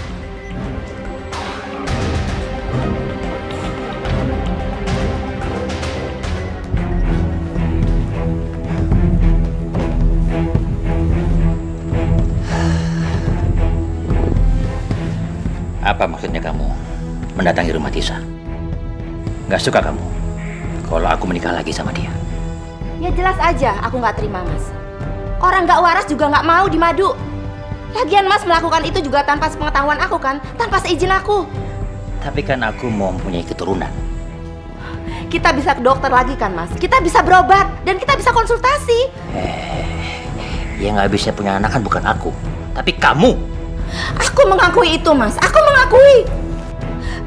Apa maksudnya kamu mendatangi rumah Tisa? Gak suka kamu kalau aku menikah lagi sama dia? Ya jelas aja aku nggak terima, Mas. Orang nggak waras juga nggak mau dimadu. Lagian Mas melakukan itu juga tanpa sepengetahuan aku kan? Tanpa seizin aku. Tapi kan aku mau mempunyai keturunan. Kita bisa ke dokter lagi kan, Mas? Kita bisa berobat dan kita bisa konsultasi. Yang nggak bisa punya anak kan bukan aku, tapi kamu. Aku mengakui itu, Mas. Aku mengakui.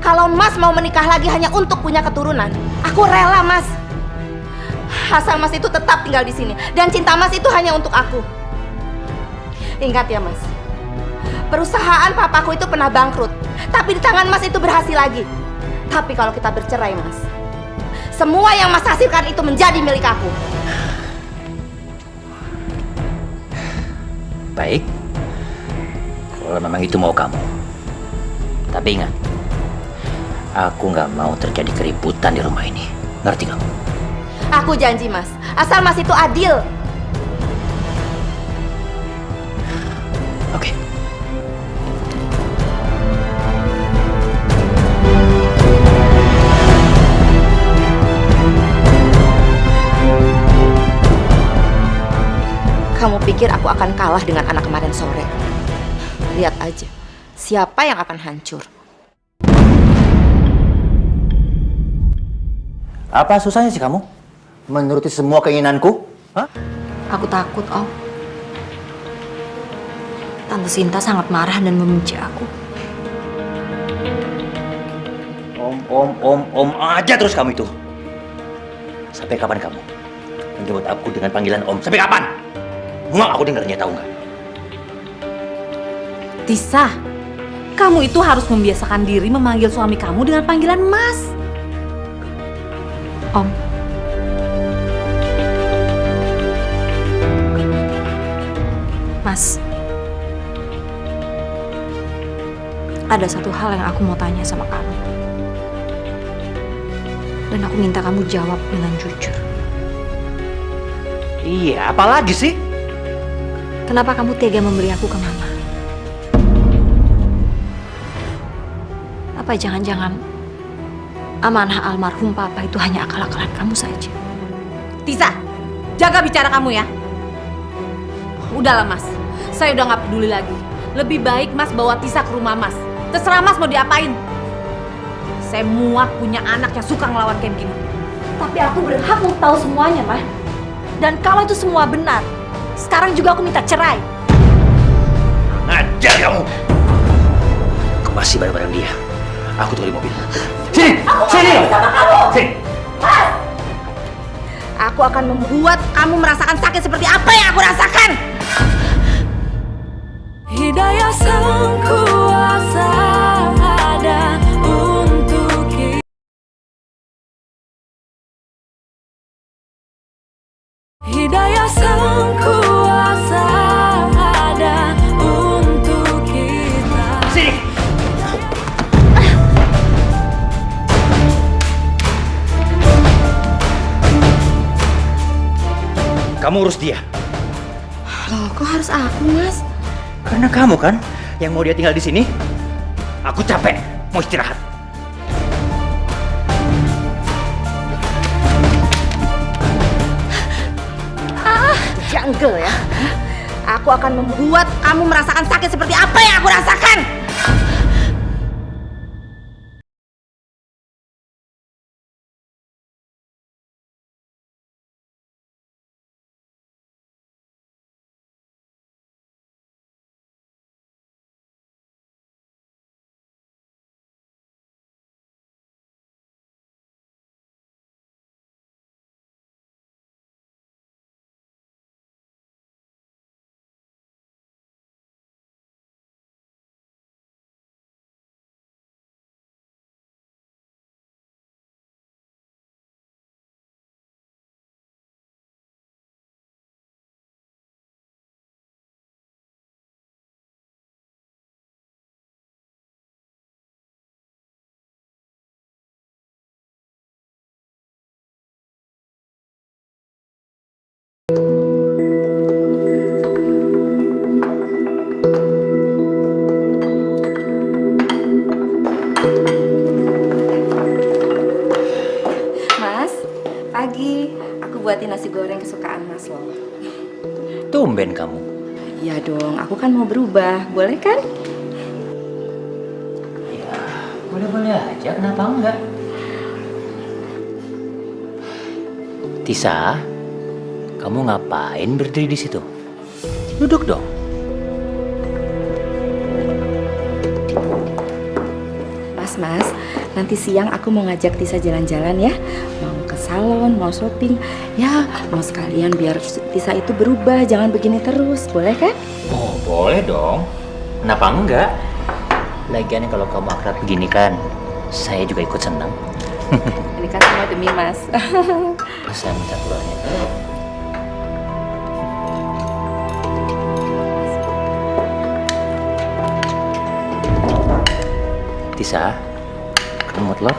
Kalau Mas mau menikah lagi hanya untuk punya keturunan, aku rela, Mas. Asal Mas itu tetap tinggal di sini dan cinta Mas itu hanya untuk aku. Ingat ya, Mas. Perusahaan papaku itu pernah bangkrut, tapi di tangan Mas itu berhasil lagi. Tapi kalau kita bercerai, Mas, semua yang Mas hasilkan itu menjadi milik aku. Baik, kalau memang itu mau kamu. Tapi ingat, aku nggak mau terjadi keributan di rumah ini. Ngerti kamu? Aku janji, Mas. Asal Mas itu adil. Oke. Kamu pikir aku akan kalah dengan anak kemarin sore? Lihat aja, siapa yang akan hancur. Apa susahnya sih kamu menuruti semua keinginanku? Hah? Aku takut, Om. Tante Sinta sangat marah dan membenci aku. Om aja terus kamu itu. Sampai kapan kamu menjemput aku dengan panggilan Om? Sampai kapan? Muak aku dengarnya, tahu nggak? Tisa, kamu itu harus membiasakan diri memanggil suami kamu dengan panggilan Mas. Om. Mas. Ada satu hal yang aku mau tanya sama kamu. Dan aku minta kamu jawab dengan jujur. Iya, apalagi sih? Kenapa kamu tega memberi aku ke Mama? Apa jangan-jangan amanah almarhum Papa itu hanya akal-akalan kamu saja? Tisa, jaga bicara kamu ya. Udahlah Mas, saya udah nggak peduli lagi. Lebih baik Mas bawa Tisa ke rumah Mas. Terserah Mas mau diapain. Saya muak punya anak yang suka ngelawan kayak begini. Tapi aku berhak untuk tahu semuanya, Mah. Dan kalau itu semua benar, sekarang juga aku minta cerai. Ngajar kamu. Kemasi barang-barang dia. Aku tunggu di mobil. Sini, sini. Sini. Aku akan membuat kamu merasakan sakit seperti apa yang aku rasakan. Hidayah sang kuasa ada untuk kita. Hidayah sang kuasa ada untuk kita. Sini. Kamu urus dia. Loh, kok harus aku, Mas? Karena kamu kan yang mau dia tinggal di sini. Aku capek, mau istirahat. Jungle ya. Aku akan membuat kamu merasakan sakit seperti apa yang aku rasakan. tumben kamu. Iya dong, aku kan mau berubah, boleh kan? Ya, boleh-boleh aja, kenapa enggak? Tisa, kamu ngapain berdiri di situ? Duduk dong. Mas, nanti siang aku mau ngajak Tisa jalan-jalan ya. Mau ke salon, mau shopping. Ya, mau sekalian biar Tisa itu berubah, jangan begini terus. Boleh kan? Oh, boleh dong. Kenapa enggak? Lagian kalau kamu akrab begini kan, saya juga ikut senang. Ini kan semua demi Mas. Saya minta turunnya. Tisa, kamu mau telur?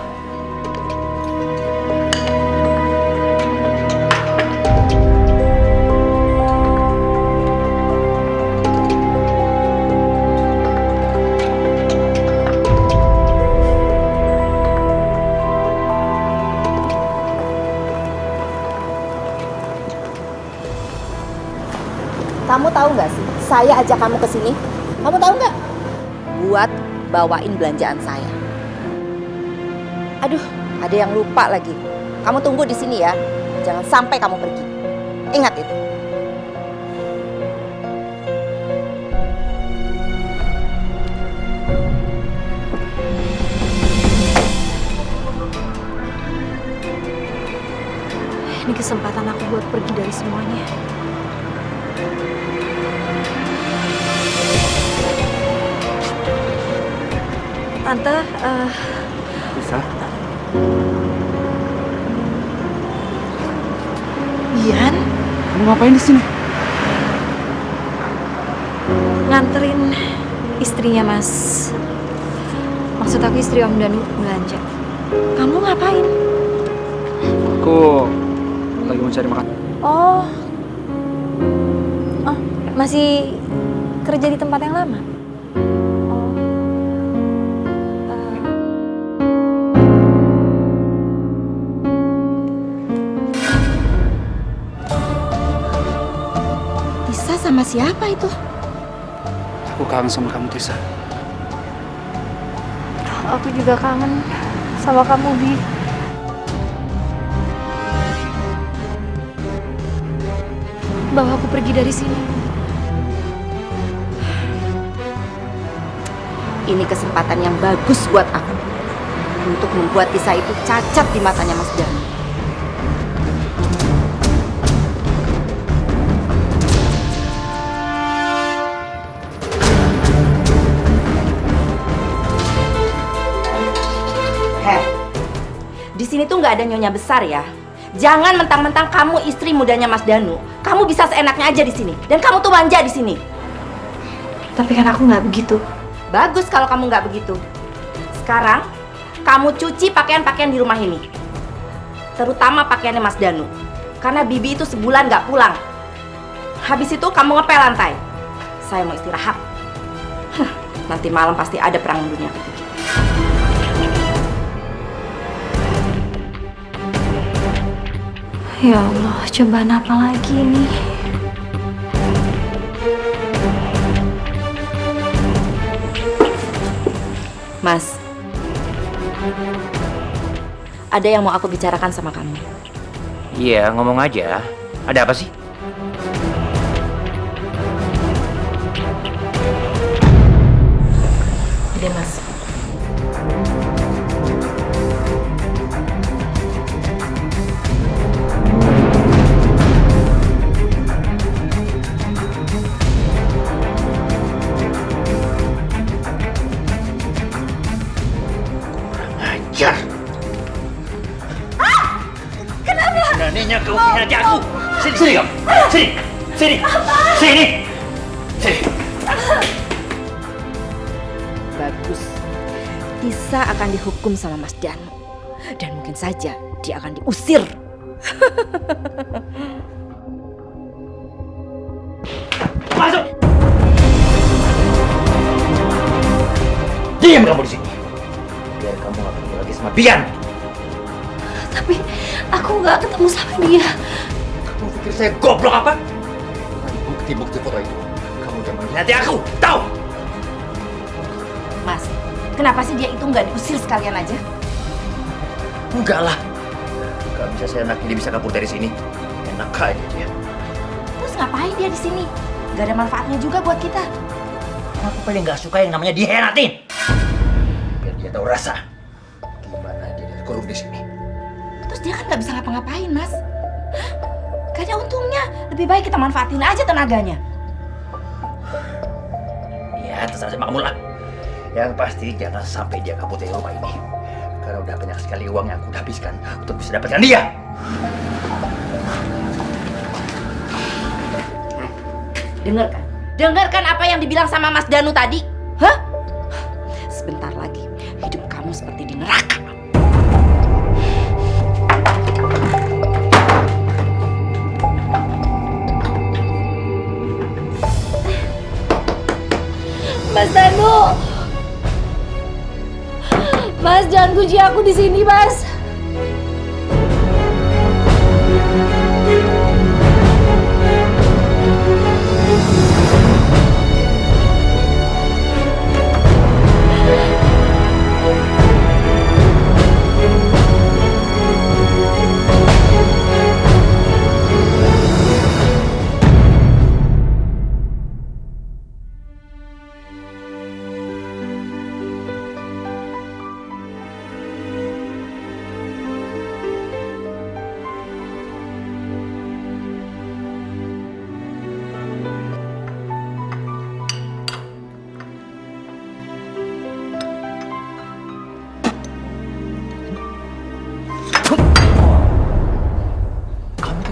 Kamu tahu nggak sih, saya ajak kamu ke sini. Kamu tahu nggak? Buat bawain belanjaan saya. Aduh, ada yang lupa lagi. Kamu tunggu di sini ya. Jangan sampai kamu pergi. Ingat itu. Ini kesempatan aku buat pergi dari semuanya. Tante, Bisa? Ian Kamu ngapain di sini? nganterin istrinya Mas. Maksud aku istri Om Danu belanja. Kamu ngapain? Aku lagi mau cari makan. Oh, masih kerja di tempat yang lama? Tisa sama siapa itu? Aku kangen sama kamu, Tisa. Aku juga kangen sama kamu, Bi. Bawa aku pergi dari sini. Ini kesempatan yang bagus buat aku untuk membuat Tisa itu cacat di matanya Mas Danu. Di sini tuh nggak ada nyonya besar ya. Jangan mentang-mentang kamu istri mudanya Mas Danu, kamu bisa seenaknya aja di sini. Dan kamu tuh manja di sini. Tapi kan aku nggak begitu. Bagus kalau kamu nggak begitu. Sekarang kamu cuci pakaian-pakaian di rumah ini, terutama pakaiannya Mas Danu. Karena Bibi itu sebulan nggak pulang. Habis itu kamu ngepel lantai. Saya mau istirahat. Nanti malam pasti ada perang dunia ketiga. Ya Allah, cobaan apa lagi ini? Mas, ada yang mau aku bicarakan sama kamu. Iya, ngomong aja. Ada apa sih? Gede Mas. Ajar. Kenapa? Beraninya kau mengkhianati aku. Sini, sini kamu. Sini, sini, sini, sini. Bagus. Tisa akan dihukum sama Mas Danu. Dan mungkin saja dia akan diusir. Masuk. Diam kamu di sini. Biar kamu gak ketemu lagi sama Bian. Tapi aku nggak ketemu sama dia. Kamu pikir saya goblok apa? Bukti bukti foto itu, kamu jangan mengkhianati aku, tahu? Mas, kenapa sih dia itu nggak diusir sekalian aja? Enggak lah. Gak bisa saya anak ini bisa kabur dari sini. Enak aja dia. Terus ngapain dia di sini? Gak ada manfaatnya juga buat kita. Aku paling gak suka yang namanya dihianatin. Biar dia tahu rasa gimana dia dikurung di sini. Terus dia kan nggak bisa ngapa-ngapain, Mas. Hah? Gak ada untungnya. Lebih baik kita manfaatin aja tenaganya. Ya, terserah sama kamu lah. Yang pasti jangan sampai dia kabur dari rumah ini. Karena udah banyak sekali uang yang aku udah habiskan untuk bisa dapatkan dia. Dengarkan. Dengarkan apa yang dibilang sama Mas Danu tadi. Hah? Sebentar lagi hidup kamu seperti di neraka. Mas Danu! Mas, jangan kunci aku di sini, Mas.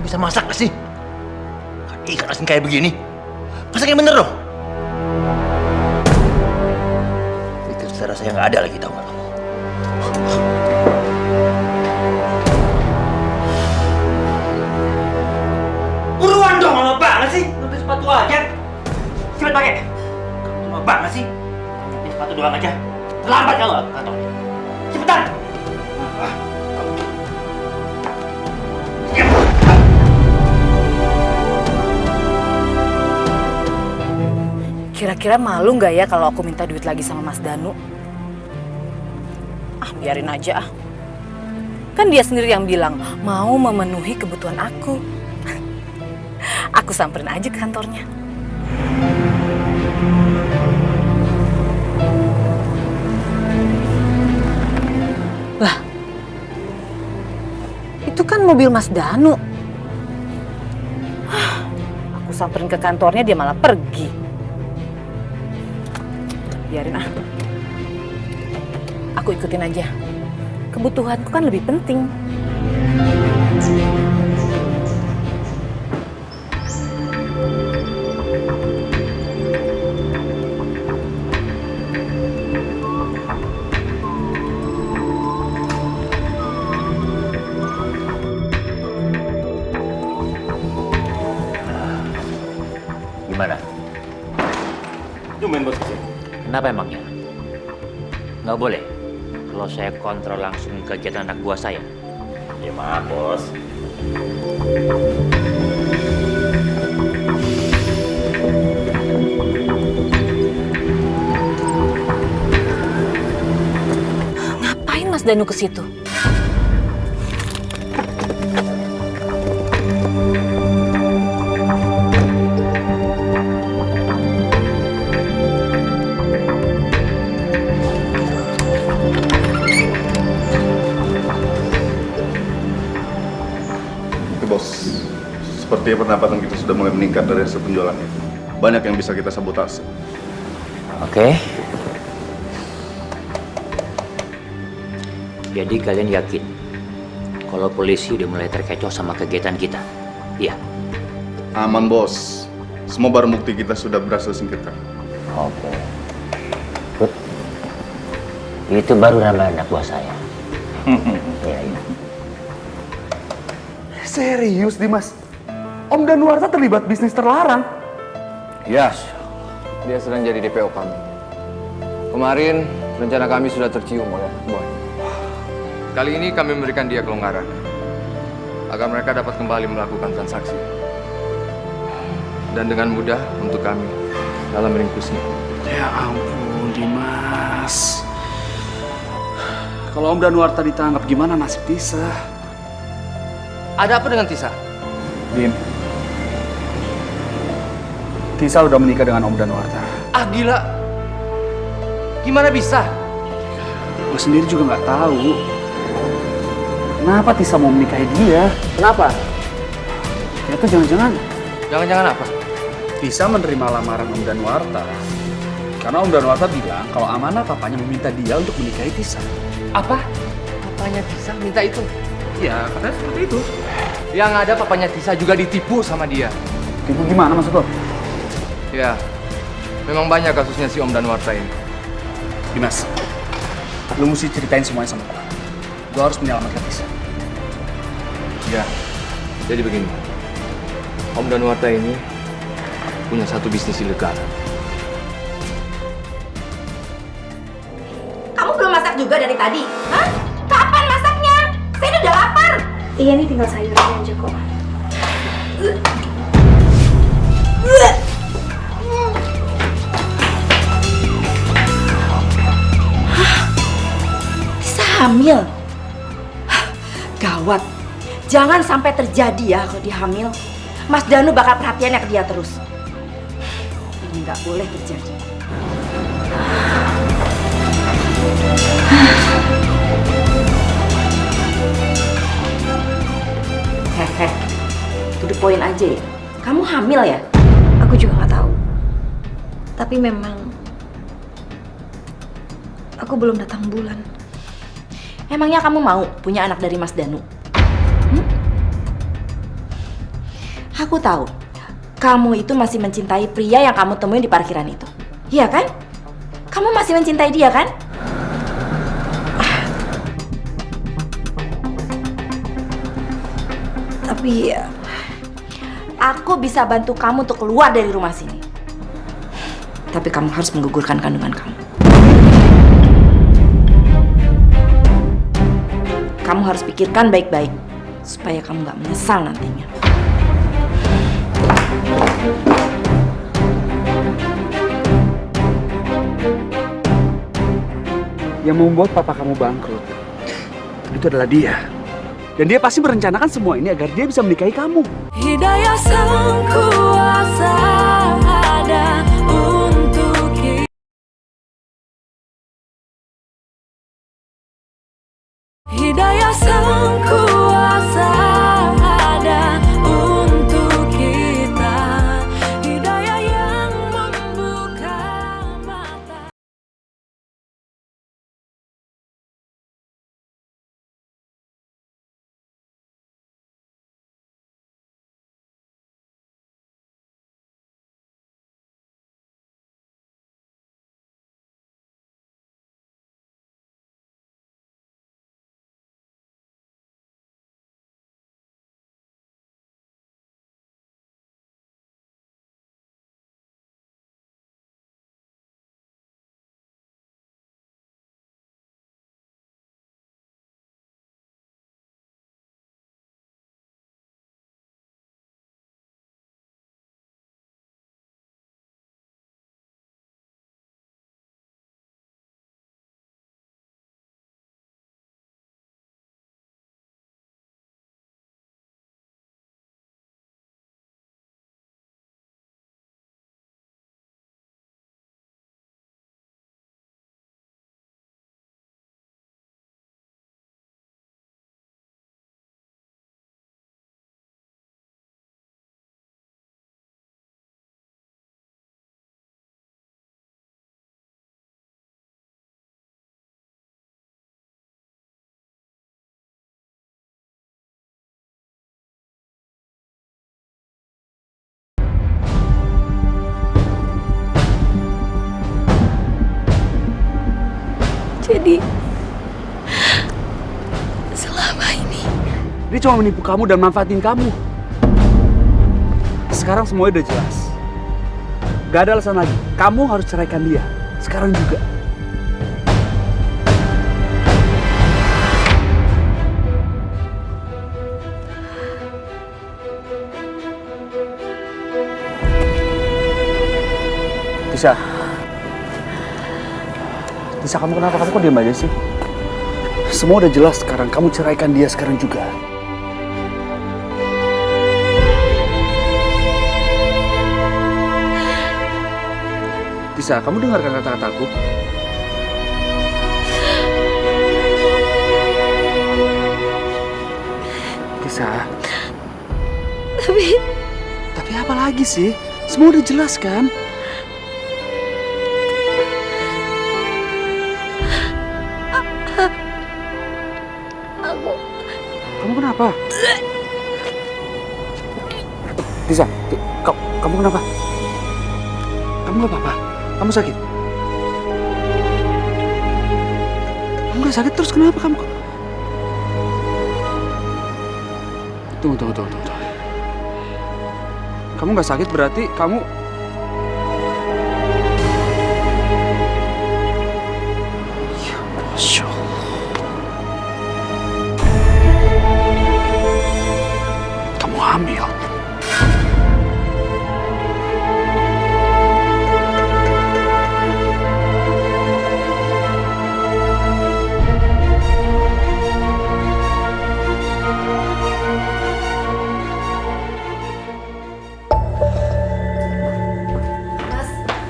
Bisa masak gak sih? Ikan asin kayak begini. Masak yang bener dong. Itu saya rasa yang gak ada lagi, tau gak kamu? Buruan dong, lama banget sih. Nutup sepatu aja. Cepet pakai. Kamu lama banget sih. Nutup sepatu doang aja. Terlambat kalau ke kantor. Cepetan. Kira-kira malu nggak ya kalau aku minta duit lagi sama Mas Danu? Ah, biarin aja ah. Kan dia sendiri yang bilang mau memenuhi kebutuhan aku. Aku samperin aja ke kantornya. Lah, itu kan mobil Mas Danu. Aku samperin ke kantornya, dia malah pergi. Biarin ah. Aku ikutin aja. Kebutuhanku kan lebih penting. Gimana? Tumben bos kesini. Kenapa emangnya? Nggak boleh kalau saya kontrol langsung kegiatan anak buah saya. Ya maaf bos. Ngapain Mas Danu ke situ? Bos, sepertinya pendapatan kita sudah mulai meningkat dari hasil penjualannya. Banyak yang bisa kita sabotase. Oke. Jadi kalian yakin kalau polisi udah mulai terkecoh sama kegiatan kita? Iya. Aman bos. Semua barang bukti kita sudah berhasil singkirkan. Oke. Good. Itu baru nama anak buah saya. Iya, iya. Serius, Dimas? Om Danuarta terlibat bisnis terlarang? Yes, dia sedang jadi DPO kami. Kemarin, rencana kami sudah tercium oleh Boy. Kali ini kami memberikan dia kelonggaran, agar mereka dapat kembali melakukan transaksi. dan dengan mudah untuk kami dalam meringkusnya. Ya ampun, Dimas. Kalau Om Danuarta ditangkap, gimana nasib Tisa? Ada apa dengan Tisa? Dim, Tisa udah menikah dengan Om Danuarta. Ah gila, gimana bisa? Gue sendiri juga nggak tahu kenapa Tisa mau menikahi dia. Kenapa? Ya tuh jangan-jangan Jangan-jangan apa? Tisa menerima lamaran Om Danuarta karena Om Danuarta bilang kalau Amanah papanya meminta dia untuk menikahi Tisa. Apa? Papanya Tisa minta itu? Ya, katanya seperti itu. Yang ada papanya Tisa juga ditipu sama dia. Tipu gimana maksud lo? Ya, memang banyak kasusnya si Om Danuarta ini. Dimas, lu mesti ceritain semuanya sama gue. Gue harus menyelamatkan Tisa. Ya, jadi begini. Om Danuarta ini punya satu bisnis ilegal. Kamu belum masak juga dari tadi? Hah? Kapan masaknya? Saya udah lapar. Iya, ini tinggal sayurnya aja kok. Tisa hamil? Gawat. Jangan sampai terjadi ya kalau dia hamil. Mas Danu bakal perhatiannya ke dia terus. Ini nggak boleh terjadi. Hehe, to the point aja ya. Kamu hamil ya? Aku juga nggak tahu. Tapi memang aku belum datang bulan. Emangnya kamu mau punya anak dari Mas Danu? Aku tahu, kamu itu masih mencintai pria yang kamu temuin di parkiran itu. Iya kan? Kamu masih mencintai dia kan? Tapi aku bisa bantu kamu untuk keluar dari rumah sini. Tapi kamu harus menggugurkan kandungan kamu. Kamu harus pikirkan baik-baik supaya kamu nggak menyesal nantinya. Yang membuat papa kamu bangkrut itu adalah dia. Dan dia pasti merencanakan semua ini agar dia bisa menikahi kamu. Hidayah Sang Kuasa ada untuk kita. Hidayah Sang Kuasa ada untuk kita. Hidayah yang membuka mata. Jadi selama ini Dia cuma menipu kamu dan manfaatin kamu. Sekarang semuanya udah jelas. Gak ada alasan lagi. Kamu harus ceraikan dia. Sekarang juga. Tisa, kamu kenapa? Kamu kok diam aja sih? Semua udah jelas sekarang, kamu ceraikan dia sekarang juga. Tisa, kamu dengarkan kata-kataku? Tisa. Tapi apa lagi sih? Semua udah jelas kan? Kamu kenapa? Tisa, kamu kenapa? Kamu gak apa-apa? Kamu sakit? Kamu gak sakit terus kenapa kamu? Tunggu. Kamu gak sakit berarti kamu... Ya, Masya Allah. Kamu hamil.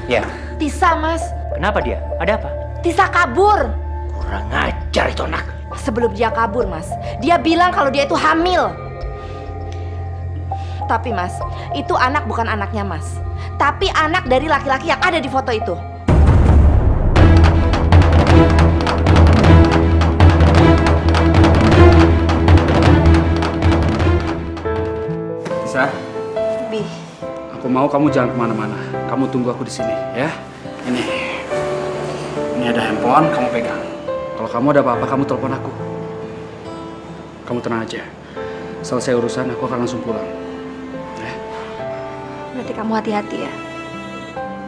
Ya. Tisa, Mas. Kenapa dia? Ada apa? Tisa kabur. Kurang ajar itu anak. Sebelum dia kabur, Mas, dia bilang kalau dia itu hamil. Tapi, Mas, itu anak bukan anaknya, Mas. Tapi anak dari laki-laki yang ada di foto itu. Tisa, Bi. aku mau kamu jangan kemana-mana. Kamu tunggu aku di sini, ya. Ini ada handphone, kamu pegang. Kalau kamu ada apa-apa, kamu telepon aku. Kamu tenang aja. Selesai urusan, aku akan langsung pulang. Berarti kamu hati-hati ya.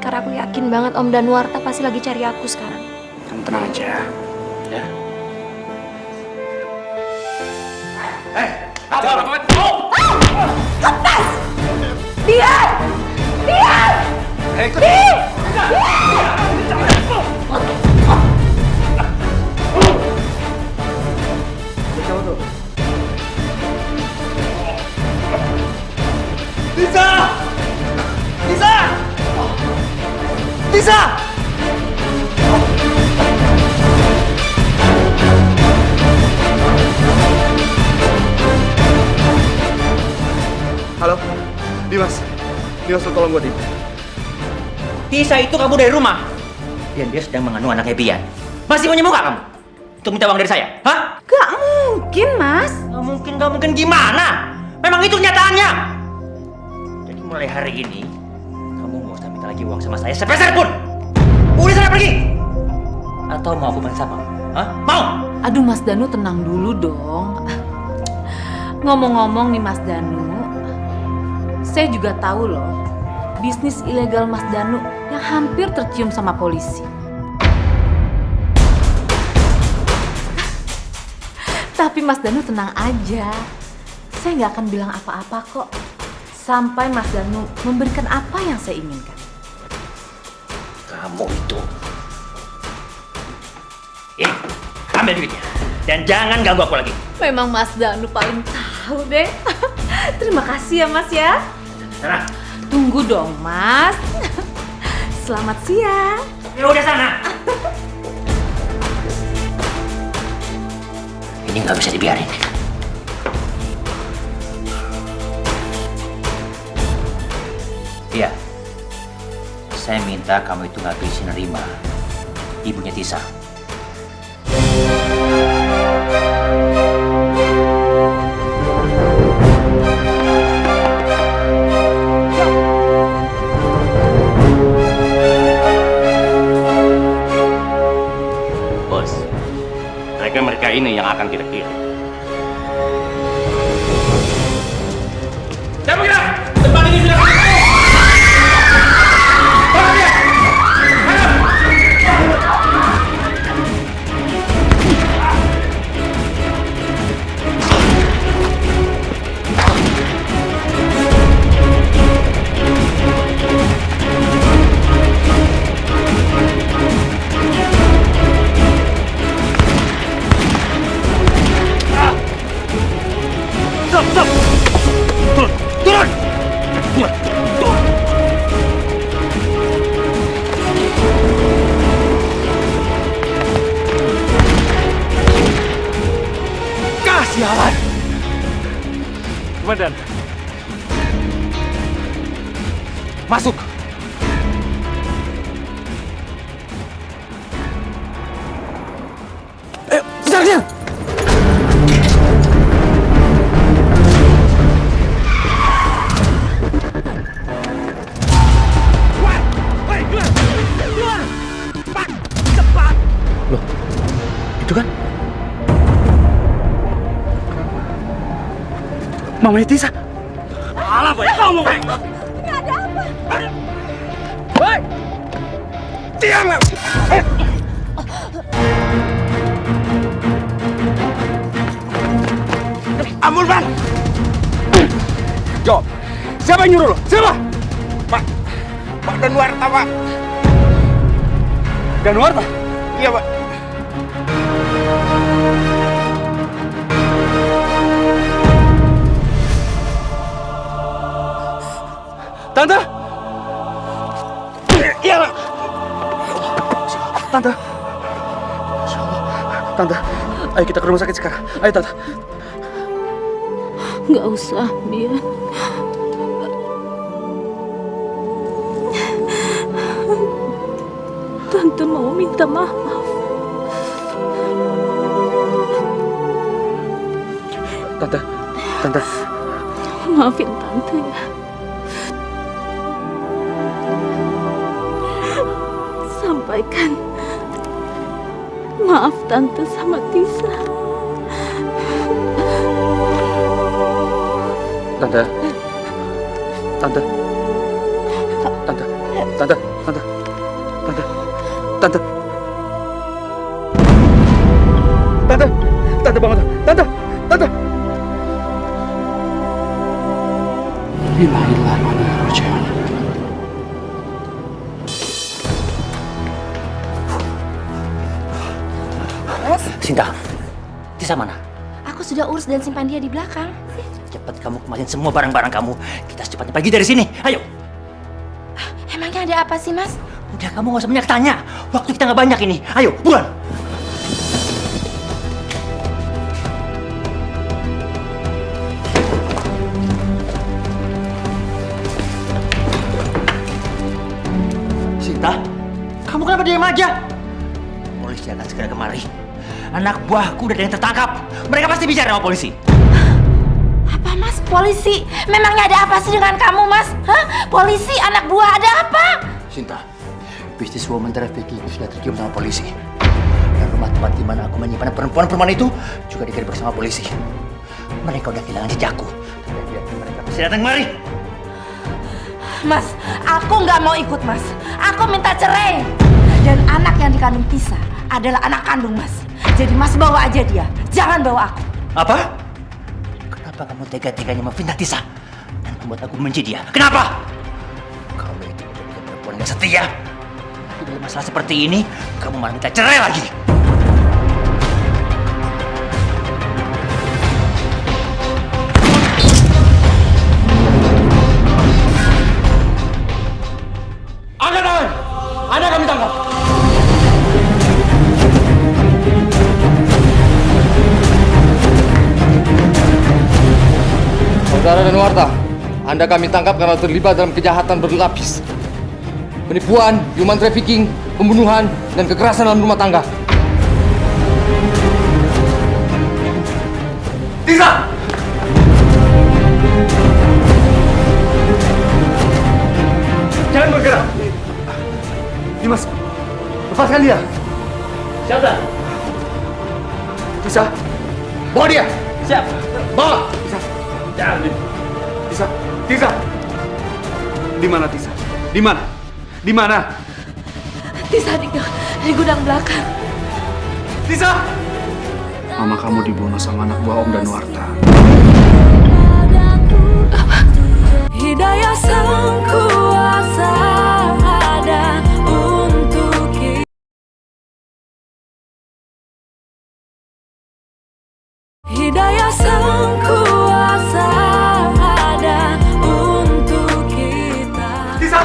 Karena aku yakin banget Om Danuarta pasti lagi cari aku sekarang. Kamu tenang aja, ya. Lepas! Diam! Diam! Tisa! Tisa! Tisa! Halo, Dimas, tolong gue, Dim. Tisa itu kabur dari rumah. Dan dia sedang mengandung anaknya Bian. Masih punya muka kamu? Untuk minta uang dari saya? Hah? Gak mungkin, Mas. Gak mungkin gimana? Memang itu kenyataannya. Jadi mulai hari ini, kamu gak usah minta lagi uang sama saya sepeser pun. Udah sana pergi. Atau mau aku balik sama? Hah? Mau? Aduh Mas Danu, tenang dulu dong. Ngomong-ngomong nih Mas Danu, saya juga tahu loh bisnis ilegal Mas Danu yang hampir tercium sama polisi. Tapi Mas Danu tenang aja, saya nggak akan bilang apa-apa kok sampai Mas Danu memberikan apa yang saya inginkan. Kamu itu. Ambil duitnya. Dan jangan ganggu aku lagi. Memang Mas Danu paling tahu deh. Terima kasih ya Mas ya. Sana. Tunggu dong Mas. Selamat siang. Ya udah sana. Ini nggak bisa dibiarin. Iya. Saya minta kamu itu nggak bisa nerima ibunya Tisa. Mereka ini yang akan kita kirim. Jangan bergerak! Tempat ini sudah kami tahu! Tolong dia! Komandan. Masuk. Ayo, kejar! Loh, itu kan Mamanya Tisa. Alah, banyak ngomong. Ini ada apa? Woi! Diam! Ampun, Bang. Jawab. Siapa yang nyuruh lo? Siapa? Pak Danuarta, Pak. Danuarta? Iya, Pak. Tante? Iya, Pak. Tante. Tante, ayo kita ke rumah sakit sekarang. Ayo, Tante. Nggak usah, Bian. Tante mau minta maaf. Tante. Maafin Tante ya. Sampaikan maaf Tante sama Tisa. Tante. Tante. Tante. Tante. Tante. Tante. Tante. Tante. Tante bangun. Tante. Tante. Bismillahirrahmanirrahim. Sinta, Tisa mana? Aku sudah urus dan simpan dia di belakang. Cepat kamu kemasin semua barang-barang kamu. Kita secepatnya pergi dari sini. Ayo. Emangnya ada apa sih, Mas? Udah, kamu nggak usah banyak tanya. Waktu kita nggak banyak ini. Ayo, buruan. Sinta, kamu kenapa diam aja? Polisi akan segera kemari. Anak buahku udah ada yang tertangkap. Mereka pasti bicara sama polisi. Apa, Mas? Polisi? Memangnya ada apa sih dengan kamu, Mas? Hah? Polisi, anak buah, ada apa? Sinta, bisnis woman trafficking sudah tercium sama polisi. Dan rumah tempat di mana aku menyimpan perempuan-perempuan itu juga digerebek sama polisi. Mereka udah kehilangan jejakku. Mereka pasti datang kemari. Mas, aku nggak mau ikut, Mas. Aku minta cerai. Dan anak yang dikandung Tisa adalah anak kandung Mas. Jadi Mas bawa aja dia, jangan bawa aku. Apa? Kenapa kamu tega-teganya memfitnah Tisa dan membuat aku membenci dia? Kenapa? Kamu itu bukan perempuan yang setia. Tapi dalam masalah seperti ini, kamu malah minta cerai lagi. Angkat tangan! Anda kami tangkap! Saudara Danuarta, Anda kami tangkap karena terlibat dalam kejahatan berlapis. Penipuan, human trafficking, pembunuhan, dan kekerasan dalam rumah tangga. Tisa! Jangan bergerak! Dimas, lepaskan dia! Siapa? Tisa, bawa dia! Siap. Bawa! Tisa! Jangan! Tisa! Tisa! Di mana Tisa? Di mana? Di mana? Tisa di gudang belakang. Tisa! Mama kamu dibunuh sama anak buah Om Danuarta. Hidayah sang kuasa ada untuk kita. Hidayah sang kuasa ada untuk kita. Tisa!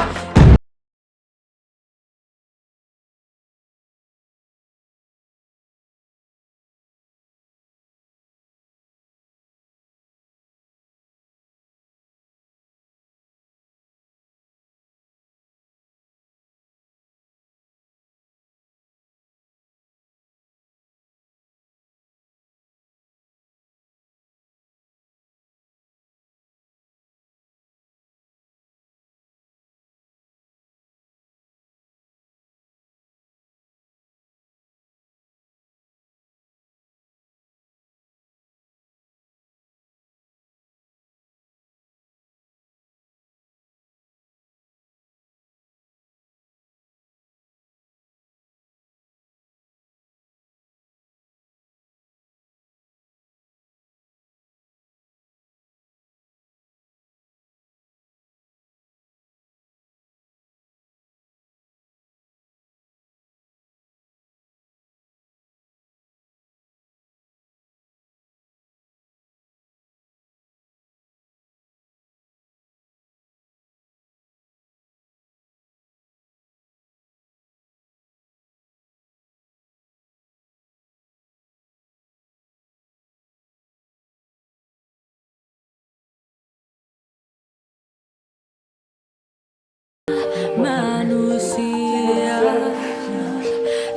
Manusia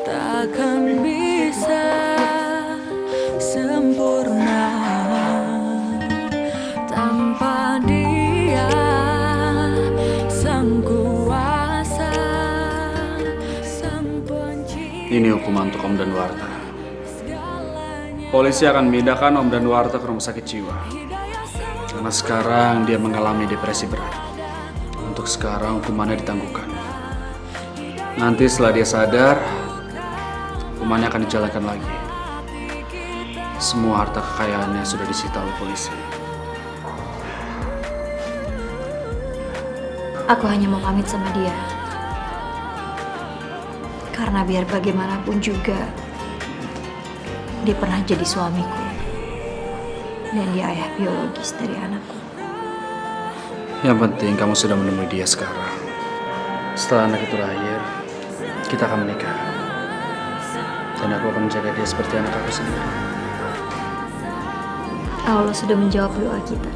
takkan bisa sempurna tanpa Dia, Sang Kuasa, Sang Pencipta. Ini hukuman untuk Om dan Warta. Polisi akan memindahkan Om dan Warta ke rumah sakit jiwa. Karena sekarang dia mengalami depresi berat. Untuk sekarang hukumannya ditangguhkan. Nanti setelah dia sadar, hukumannya akan dijalankan lagi. Semua harta kekayaannya sudah disita oleh polisi. Aku hanya mau pamit sama dia. Karena biar bagaimanapun juga, dia pernah jadi suamiku. Dan dia ayah biologis dari anakku. Yang penting kamu sudah menemui dia sekarang. Setelah anak itu lahir, kita akan menikah. Dan aku akan menjaga dia seperti anak aku sendiri. Allah sudah menjawab doa kita.